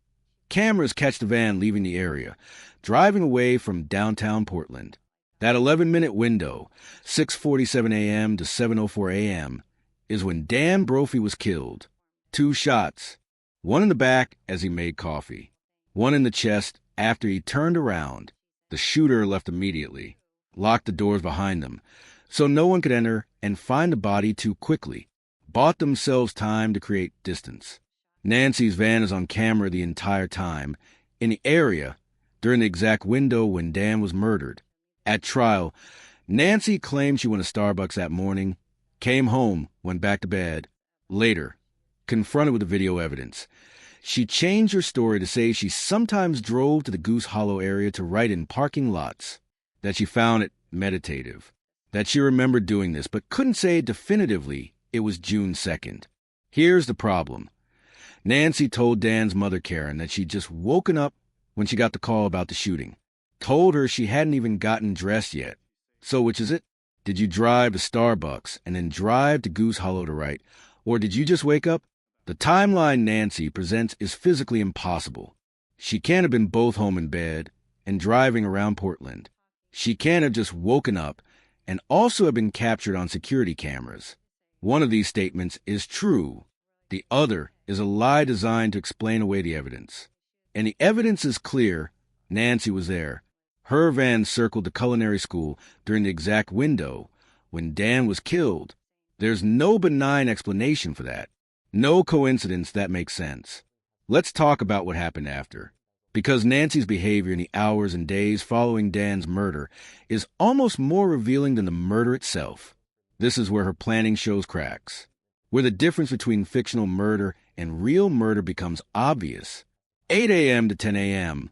cameras catch the van leaving the area, driving away from downtown Portland. That 11-minute window, 6:47 a.m. to 7:04 a.m., is when Dan Brophy was killed. 2 shots, one in the back as he made coffee, one in the chest after he turned around. The shooter left immediately, locked the doors behind them, so no one could enter and find the body too quickly, bought themselves time to create distance. Nancy's van is on camera the entire time, in the area, during the exact window when Dan was murdered. At trial, Nancy claimed she went to Starbucks that morning, came home, went back to bed. Later, confronted with the video evidence, she changed her story to say she sometimes drove to the Goose Hollow area to write in parking lots, that she found it meditative, that she remembered doing this, but couldn't say definitively it was June 2nd. Here's the problem. Nancy told Dan's mother, Karen, that she'd just woken up when she got the call about the shooting. Told her she hadn't even gotten dressed yet. So which is it? Did you drive to Starbucks and then drive to Goose Hollow to write? Or did you just wake up? The timeline Nancy presents is physically impossible. She can't have been both home in bed and driving around Portland. She can't have just woken up and also have been captured on security cameras. One of these statements is true. The other is a lie designed to explain away the evidence. And the evidence is clear. Nancy was there. Her van circled the culinary school during the exact window when Dan was killed. There's no benign explanation for that. No coincidence that makes sense. Let's talk about what happened after. Because Nancy's behavior in the hours and days following Dan's murder is almost more revealing than the murder itself. This is where her planning shows cracks, where the difference between fictional murder and real murder becomes obvious. 8 a.m. to 10 a.m.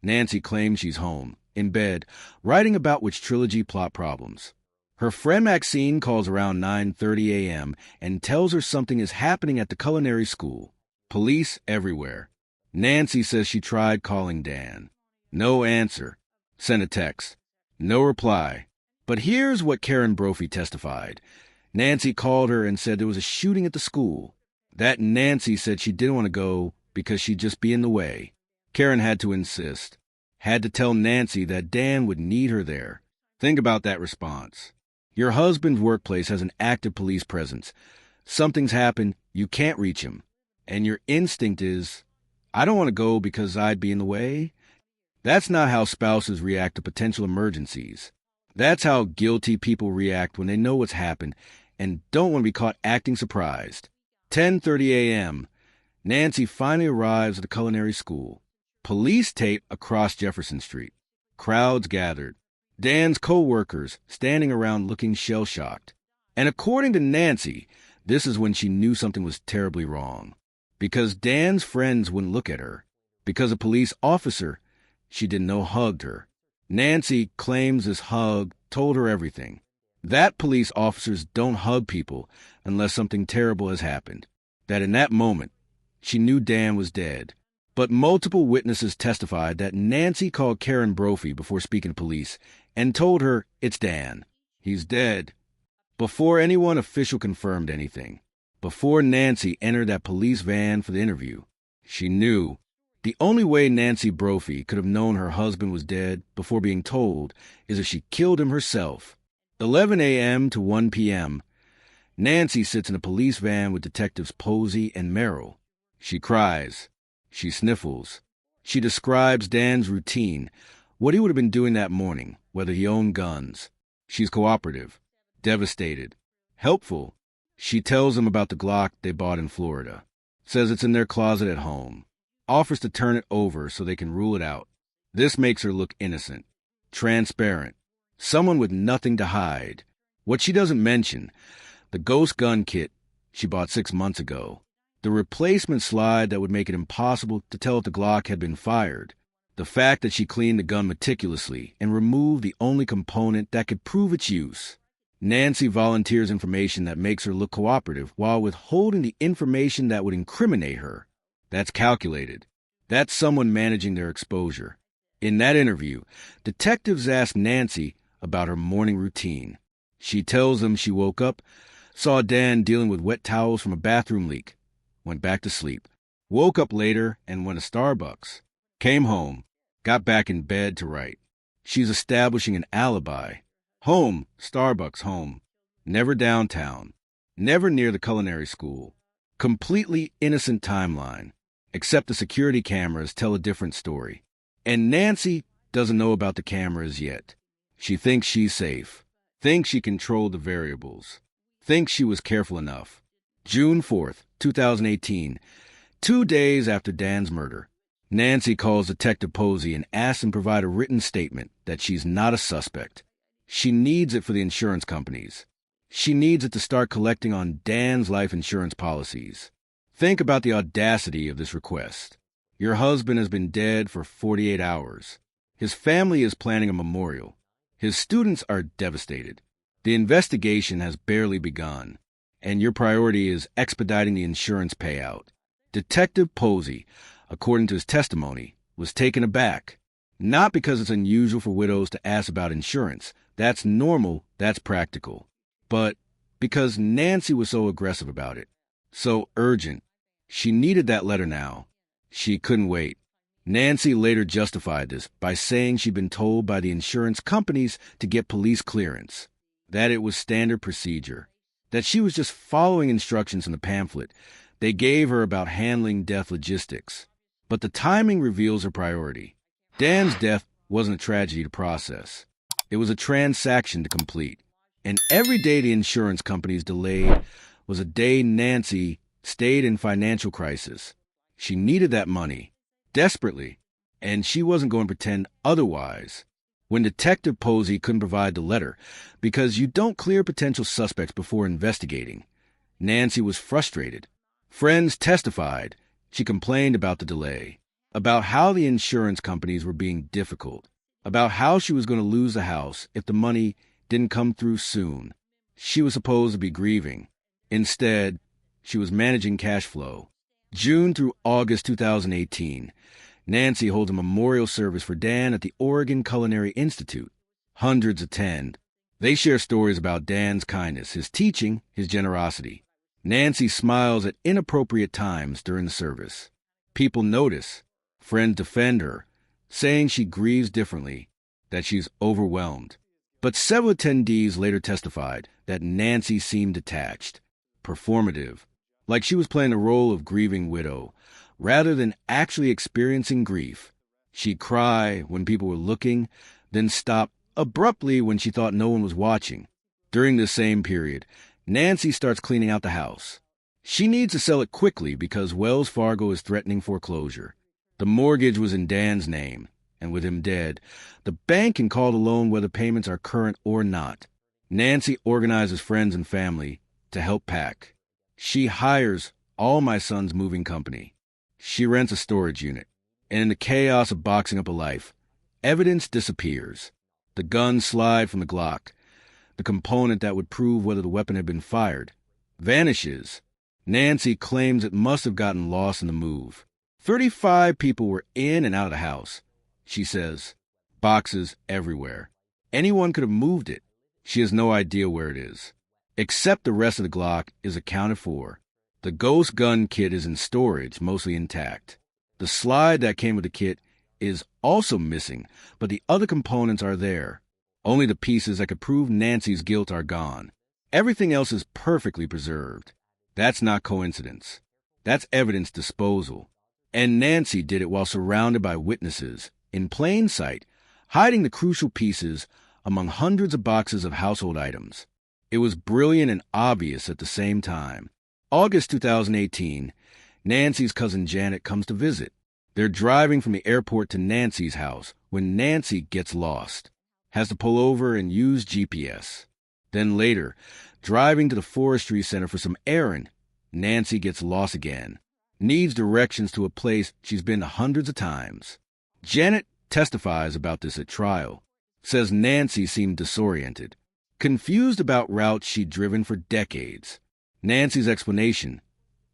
Nancy claims she's home, in bed, writing about which trilogy plot problems. Her friend Maxine calls around 9:30 a.m. and tells her something is happening at the culinary school. Police everywhere. Nancy says she tried calling Dan. No answer. Sent a text. No reply. But here's what Karen Brophy testified. Nancy called her and said there was a shooting at the school. That Nancy said she didn't want to go because she'd just be in the way. Karen had to insist. Had to tell Nancy that Dan would need her there. Think about that response. Your husband's workplace has an active police presence. Something's happened, you can't reach him. And your instinct is, I don't want to go because I'd be in the way. That's not how spouses react to potential emergencies. That's how guilty people react when they know what's happened and don't want to be caught acting surprised. 10:30 a.m. Nancy finally arrives at the culinary school. Police tape across Jefferson Street. Crowds gathered. Dan's co-workers standing around looking shell-shocked. And according to Nancy, this is when she knew something was terribly wrong. Because Dan's friends wouldn't look at her. Because a police officer she didn't know hugged her. Nancy claims this hug told her everything. That police officers don't hug people unless something terrible has happened. That in that moment, she knew Dan was dead. But multiple witnesses testified that Nancy called Karen Brophy before speaking to police and told her, it's Dan. He's dead. Before anyone official confirmed anything. Before Nancy entered that police van for the interview. She knew. The only way Nancy Brophy could have known her husband was dead before being told is if she killed him herself. 11 a.m. to 1 p.m. Nancy sits in a police van with Detectives Posey and Merrill. She cries. She sniffles. She describes Dan's routine, what he would have been doing that morning, whether he owned guns. She's cooperative, devastated, helpful. She tells them about the Glock they bought in Florida. Says it's in their closet at home. Offers to turn it over so they can rule it out. This makes her look innocent, transparent, someone with nothing to hide. What she doesn't mention, the ghost gun kit she bought 6 months ago, the replacement slide that would make it impossible to tell if the Glock had been fired, the fact that she cleaned the gun meticulously and removed the only component that could prove its use. Nancy volunteers information that makes her look cooperative while withholding the information that would incriminate her. That's calculated. That's someone managing their exposure. In that interview, detectives ask Nancy about her morning routine. She tells them she woke up, saw Dan dealing with wet towels from a bathroom leak, went back to sleep, woke up later and went to Starbucks, came home, got back in bed to write. She's establishing an alibi. Home, Starbucks, home. Never downtown. Never near the culinary school. Completely innocent timeline. Except the security cameras tell a different story. And Nancy doesn't know about the cameras yet. She thinks she's safe. Thinks she controlled the variables. Thinks she was careful enough. June 4th, 2018, 2 days after Dan's murder. Nancy calls Detective Posey and asks him to provide a written statement that she's not a suspect. She needs it for the insurance companies. She needs it to start collecting on Dan's life insurance policies. Think about the audacity of this request. Your husband has been dead for 48 hours. His family is planning a memorial. His students are devastated. The investigation has barely begun, and your priority is expediting the insurance payout. Detective Posey, according to his testimony, was taken aback. Not because it's unusual for widows to ask about insurance. That's normal, that's practical. But because Nancy was so aggressive about it. So urgent. She needed that letter now. She couldn't wait. Nancy later justified this by saying she'd been told by the insurance companies to get police clearance, that it was standard procedure, that she was just following instructions in the pamphlet they gave her about handling death logistics. But the timing reveals her priority. Dan's death wasn't a tragedy to process. It was a transaction to complete. And every day the insurance companies delayed was a day Nancy stayed in financial crisis. She needed that money, desperately. and she wasn't going to pretend otherwise. When Detective Posey couldn't provide the letter because you don't clear potential suspects before investigating, Nancy was frustrated. Friends testified. She complained about the delay, about how the insurance companies were being difficult, about how she was going to lose the house if the money didn't come through soon. She was supposed to be grieving. Instead, she was managing cash flow. June through August 2018, Nancy holds a memorial service for Dan at the Oregon Culinary Institute. Hundreds attend. They share stories about Dan's kindness, his teaching, his generosity. Nancy smiles at inappropriate times during the service. People notice. Friends defend her, saying she grieves differently, that she's overwhelmed. But several attendees later testified that Nancy seemed detached, performative, like she was playing the role of grieving widow, rather than actually experiencing grief. She'd cry when people were looking, then stop abruptly when she thought no one was watching. During this same period, Nancy starts cleaning out the house. She needs to sell it quickly because Wells Fargo is threatening foreclosure. The mortgage was in Dan's name, and with him dead, the bank can call the loan whether payments are current or not. Nancy organizes friends and family to help pack. She hires All My Son's moving company. She rents a storage unit, and in the chaos of boxing up a life, evidence disappears. The guns slide from the Glock. The component that would prove whether the weapon had been fired vanishes. Nancy claims it must have gotten lost in the move. 35 people were in and out of the house. She says, boxes everywhere. Anyone could have moved it. She has no idea where it is. Except the rest of the Glock is accounted for. The ghost gun kit is in storage, mostly intact. The slide that came with the kit is also missing, but the other components are there. Only the pieces that could prove Nancy's guilt are gone. Everything else is perfectly preserved. That's not coincidence. That's evidence disposal. And Nancy did it while surrounded by witnesses, in plain sight, hiding the crucial pieces among hundreds of boxes of household items. It was brilliant and obvious at the same time. August 2018, Nancy's cousin Janet comes to visit. They're driving from the airport to Nancy's house when Nancy gets lost, has to pull over and use GPS. Then later, driving to the forestry center for some errand, Nancy gets lost again, needs directions to a place she's been hundreds of times. Janet testifies about this at trial, says Nancy seemed disoriented, confused about routes she'd driven for decades. Nancy's explanation: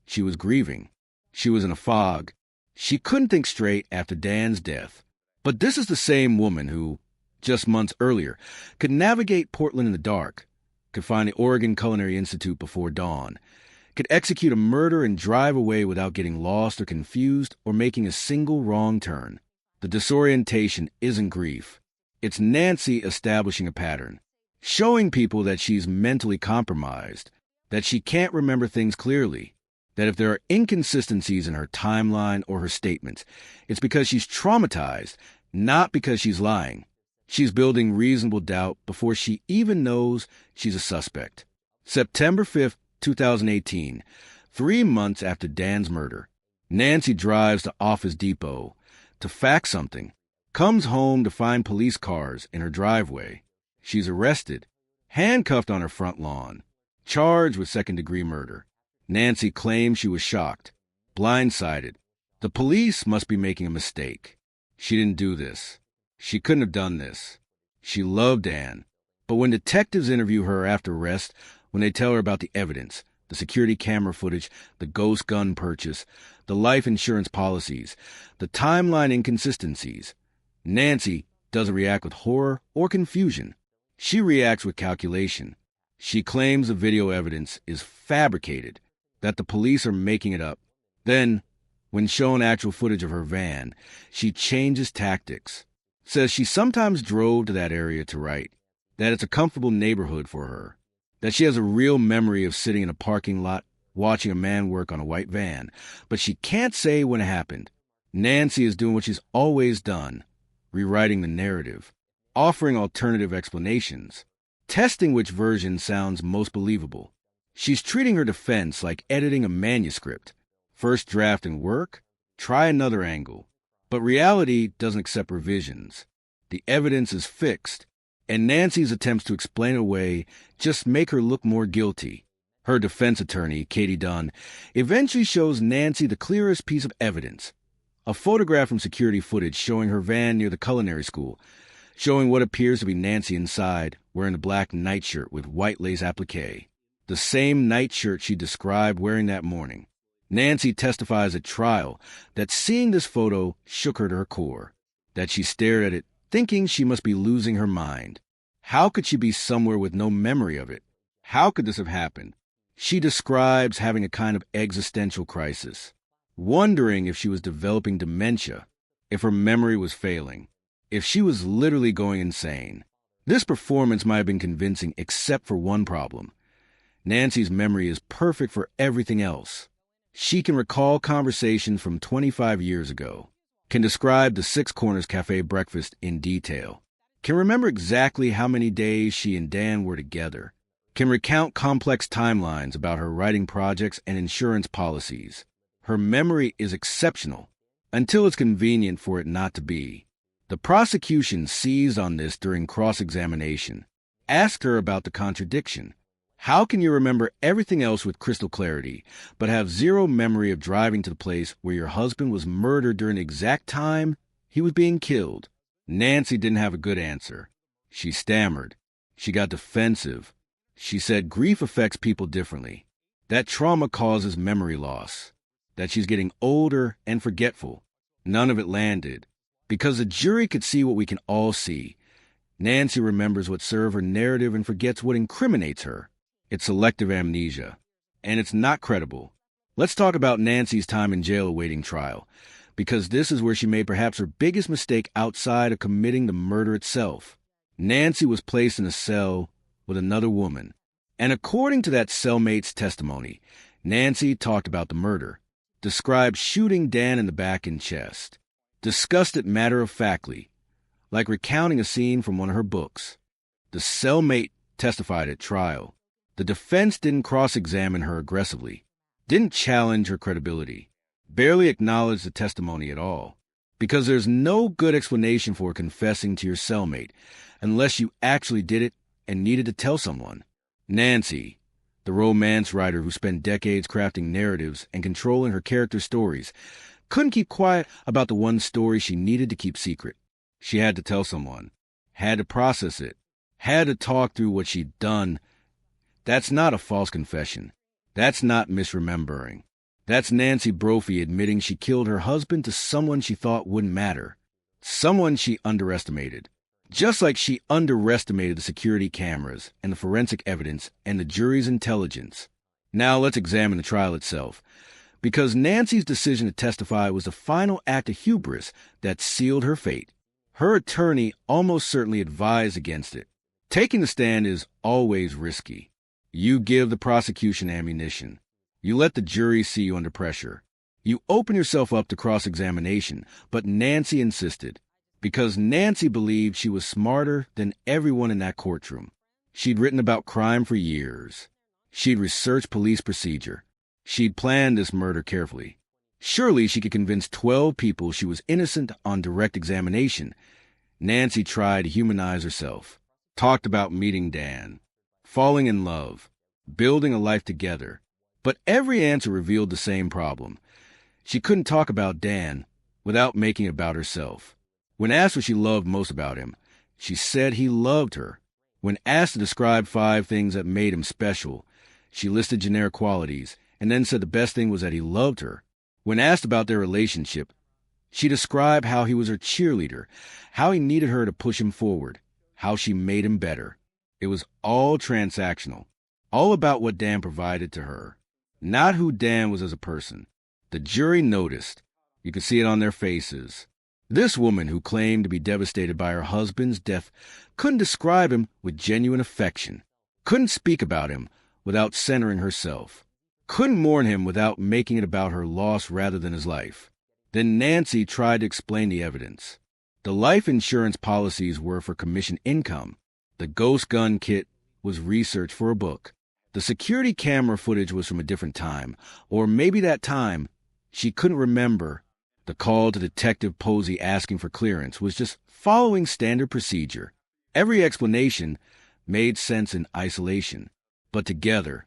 she was grieving. She was in a fog. She couldn't think straight after Dan's death. But this is the same woman who, just months earlier, could navigate Portland in the dark, could find the Oregon Culinary Institute before dawn, could execute a murder and drive away without getting lost or confused or making a single wrong turn. The disorientation isn't grief. It's Nancy establishing a pattern, showing people that she's mentally compromised, that she can't remember things clearly, that if there are inconsistencies in her timeline or her statements, it's because she's traumatized, not because she's lying. She's building reasonable doubt before she even knows she's a suspect. September 5th, 2018, 3 months after Dan's murder, Nancy drives to Office Depot to fax something, comes home to find police cars in her driveway. She's arrested, handcuffed on her front lawn, charged with second-degree murder. Nancy claims she was shocked, blindsided. The police must be making a mistake. She didn't do this. She couldn't have done this. She loved Dan. But when detectives interview her after arrest, when they tell her about the evidence, the security camera footage, the ghost gun purchase, the life insurance policies, the timeline inconsistencies, Nancy doesn't react with horror or confusion. She reacts with calculation. She claims the video evidence is fabricated, that the police are making it up. Then, when shown actual footage of her van, she changes tactics. Says she sometimes drove to that area to write, that it's a comfortable neighborhood for her, that she has a real memory of sitting in a parking lot watching a man work on a white van, but she can't say when it happened. Nancy is doing what she's always done, rewriting the narrative, offering alternative explanations, testing which version sounds most believable. She's treating her defense like editing a manuscript. First draft and work, try another angle. But reality doesn't accept revisions. The evidence is fixed, and Nancy's attempts to explain it away just make her look more guilty. Her defense attorney, Katie Dunn, eventually shows Nancy the clearest piece of evidence, a photograph from security footage showing her van near the culinary school, showing what appears to be Nancy inside, wearing a black nightshirt with white lace applique, the same nightshirt she described wearing that morning. Nancy testifies at trial that seeing this photo shook her to her core, that she stared at it thinking she must be losing her mind. How could she be somewhere with no memory of it? How could this have happened? She describes having a kind of existential crisis, wondering if she was developing dementia, if her memory was failing, if she was literally going insane. This performance might have been convincing except for one problem. Nancy's memory is perfect for everything else. She can recall conversations from 25 years ago, can describe the Six Corners Cafe breakfast in detail, can remember exactly how many days she and Dan were together, can recount complex timelines about her writing projects and insurance policies. Her memory is exceptional, until it's convenient for it not to be. The prosecution seized on this during cross-examination, asked her about the contradiction. How can you remember everything else with crystal clarity, but have zero memory of driving to the place where your husband was murdered during the exact time he was being killed? Nancy didn't have a good answer. She stammered. She got defensive. She said grief affects people differently, that trauma causes memory loss, that she's getting older and forgetful. None of it landed. Because the jury could see what we can all see. Nancy remembers what served her narrative and forgets what incriminates her. It's selective amnesia, and it's not credible. Let's talk about Nancy's time in jail awaiting trial, because this is where she made perhaps her biggest mistake outside of committing the murder itself. Nancy was placed in a cell with another woman, and according to that cellmate's testimony, Nancy talked about the murder, described shooting Dan in the back and chest, discussed it matter-of-factly, like recounting a scene from one of her books. The cellmate testified at trial. The defense didn't cross-examine her aggressively, didn't challenge her credibility, barely acknowledged the testimony at all, because there's no good explanation for confessing to your cellmate unless you actually did it and needed to tell someone. Nancy, the romance writer who spent decades crafting narratives and controlling her character's stories, couldn't keep quiet about the one story she needed to keep secret. She had to tell someone, had to process it, had to talk through what she'd done. That's not a false confession. That's not misremembering. That's Nancy Brophy admitting she killed her husband to someone she thought wouldn't matter, someone she underestimated. Just like she underestimated the security cameras and the forensic evidence and the jury's intelligence. Now let's examine the trial itself, because Nancy's decision to testify was the final act of hubris that sealed her fate. Her attorney almost certainly advised against it. Taking the stand is always risky. You give the prosecution ammunition. You let the jury see you under pressure. You open yourself up to cross-examination, but Nancy insisted, because Nancy believed she was smarter than everyone in that courtroom. She'd written about crime for years. She'd researched police procedure. She'd planned this murder carefully. Surely she could convince 12 people she was innocent on direct examination. Nancy tried to humanize herself, talked about meeting Dan, falling in love, building a life together. But every answer revealed the same problem. She couldn't talk about Dan without making it about herself. When asked what she loved most about him, she said he loved her. When asked to describe 5 things that made him special, she listed generic qualities and then said the best thing was that he loved her. When asked about their relationship, she described how he was her cheerleader, how he needed her to push him forward, how she made him better. It was all transactional, all about what Dan provided to her, not who Dan was as a person. The jury noticed. You could see it on their faces. This woman, who claimed to be devastated by her husband's death, couldn't describe him with genuine affection, couldn't speak about him without centering herself, couldn't mourn him without making it about her loss rather than his life. Then Nancy tried to explain the evidence. The life insurance policies were for commission income. The ghost gun kit was research for a book. The security camera footage was from a different time, or maybe that time she couldn't remember, The call to Detective Posey asking for clearance was just following standard procedure. Every explanation made sense in isolation, but together,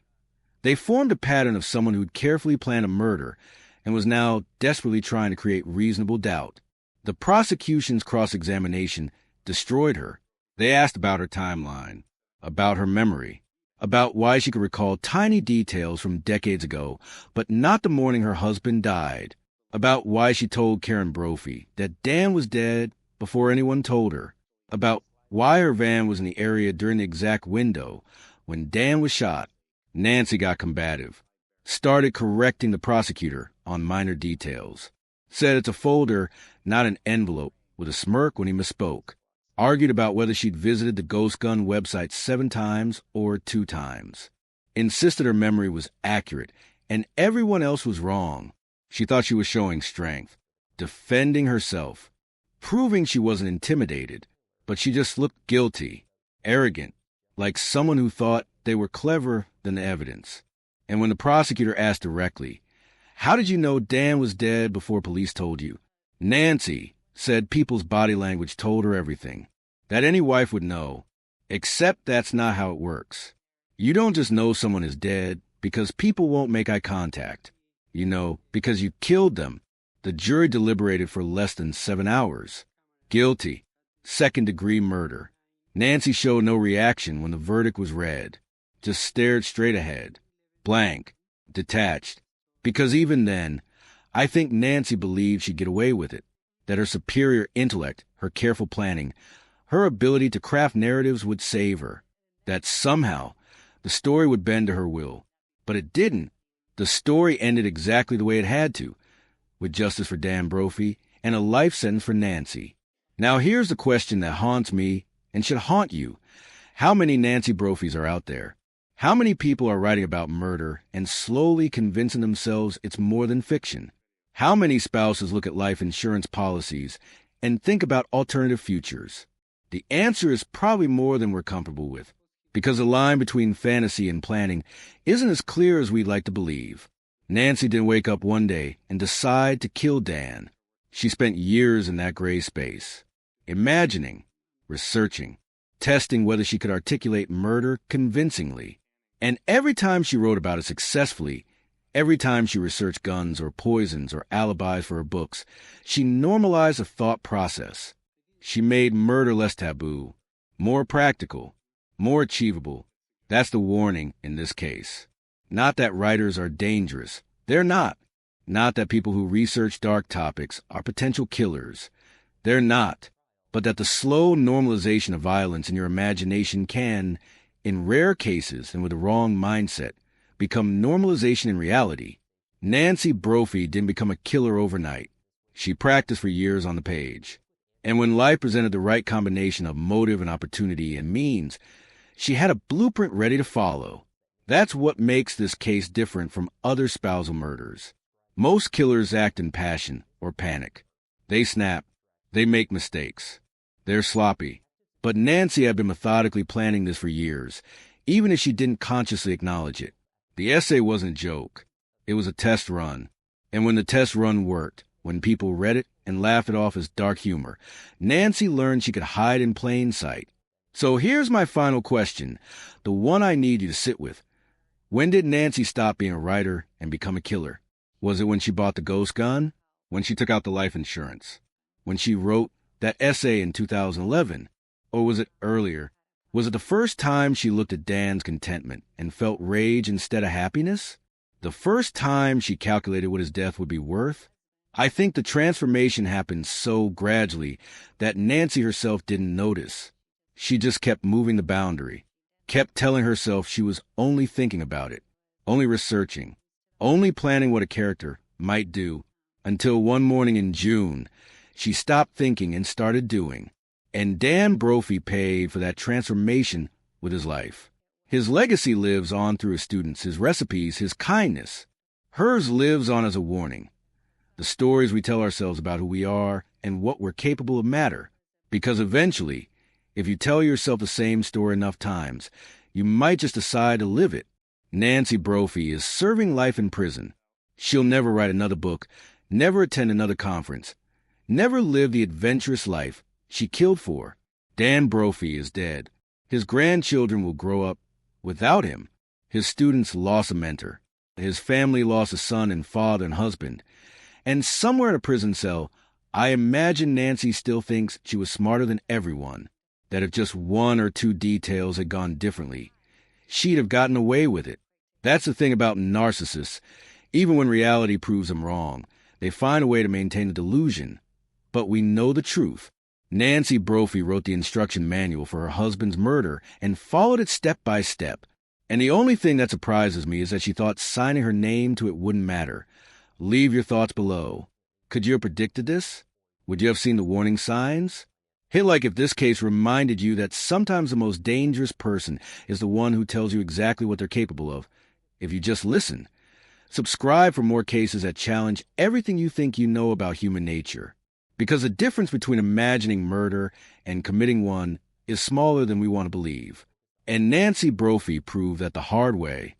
they formed a pattern of someone who'd carefully planned a murder and was now desperately trying to create reasonable doubt. The prosecution's cross-examination destroyed her. They asked about her timeline, about her memory, about why she could recall tiny details from decades ago, but not the morning her husband died, about why she told Karen Brophy that Dan was dead before anyone told her, about why her van was in the area during the exact window when Dan was shot. Nancy got combative, started correcting the prosecutor on minor details, said it's a folder, not an envelope, with a smirk when he misspoke, argued about whether she'd visited the Ghost Gun website 7 times or 2 times, insisted her memory was accurate and everyone else was wrong. She thought she was showing strength, defending herself, proving she wasn't intimidated, but she just looked guilty, arrogant, like someone who thought they were cleverer than the evidence. And when the prosecutor asked directly, "How did you know Dan was dead before police told you?" Nancy said people's body language told her everything, that any wife would know, except that's not how it works. You don't just know someone is dead because people won't make eye contact. You know, because you killed them. The jury deliberated for less than 7 hours. Guilty. Second-degree murder. Nancy showed no reaction when the verdict was read, just stared straight ahead, blank, detached. Because even then, I think Nancy believed she'd get away with it, that her superior intellect, her careful planning, her ability to craft narratives would save her, that somehow the story would bend to her will. But it didn't. The story ended exactly the way it had to, with justice for Dan Brophy and a life sentence for Nancy. Now here's the question that haunts me and should haunt you. How many Nancy Brophies are out there? How many people are writing about murder and slowly convincing themselves it's more than fiction? How many spouses look at life insurance policies and think about alternative futures? The answer is probably more than we're comfortable with, because the line between fantasy and planning isn't as clear as we'd like to believe. Nancy didn't wake up one day and decide to kill Dan. She spent years in that gray space, imagining, researching, testing whether she could articulate murder convincingly. And every time she wrote about it successfully, every time she researched guns or poisons or alibis for her books, she normalized the thought process. She made murder less taboo, more practical, more achievable. That's the warning in this case. Not that writers are dangerous. They're not. Not that people who research dark topics are potential killers. They're not. But that the slow normalization of violence in your imagination can, in rare cases and with the wrong mindset, become normalization in reality. Nancy Brophy didn't become a killer overnight. She practiced for years on the page. And when life presented the right combination of motive and opportunity and means, she had a blueprint ready to follow. That's what makes this case different from other spousal murders. Most killers act in passion or panic. They snap. They make mistakes. They're sloppy. But Nancy had been methodically planning this for years, even if she didn't consciously acknowledge it. The essay wasn't a joke. It was a test run. And when the test run worked, when people read it and laughed it off as dark humor, Nancy learned she could hide in plain sight. So here's my final question, the one I need you to sit with. When did Nancy stop being a writer and become a killer? Was it when she bought the ghost gun? When she took out the life insurance? When she wrote that essay in 2011? Or was it earlier? Was it the first time she looked at Dan's contentment and felt rage instead of happiness? The first time she calculated what his death would be worth? I think the transformation happened so gradually that Nancy herself didn't notice. She just kept moving the boundary, kept telling herself she was only thinking about it, only researching, only planning what a character might do, until one morning in June, she stopped thinking and started doing. And Dan Brophy paid for that transformation with his life. His legacy lives on through his students, his recipes, his kindness. Hers lives on as a warning. The stories we tell ourselves about who we are and what we're capable of matter. Because eventually, if you tell yourself the same story enough times, you might just decide to live it. Nancy Brophy is serving life in prison. She'll never write another book, never attend another conference, never live the adventurous life she killed for. Dan Brophy is dead. His grandchildren will grow up without him. His students lost a mentor. His family lost a son and father and husband. And somewhere in a prison cell, I imagine Nancy still thinks she was smarter than everyone, that if just one or two details had gone differently, she'd have gotten away with it. That's the thing about narcissists. Even when reality proves them wrong, they find a way to maintain the delusion. But we know the truth. Nancy Brophy wrote the instruction manual for her husband's murder and followed it step by step. And the only thing that surprises me is that she thought signing her name to it wouldn't matter. Leave your thoughts below. Could you have predicted this? Would you have seen the warning signs? Hit like if this case reminded you that sometimes the most dangerous person is the one who tells you exactly what they're capable of, if you just listen. Subscribe for more cases that challenge everything you think you know about human nature. Because the difference between imagining murder and committing one is smaller than we want to believe. And Nancy Brophy proved that the hard way.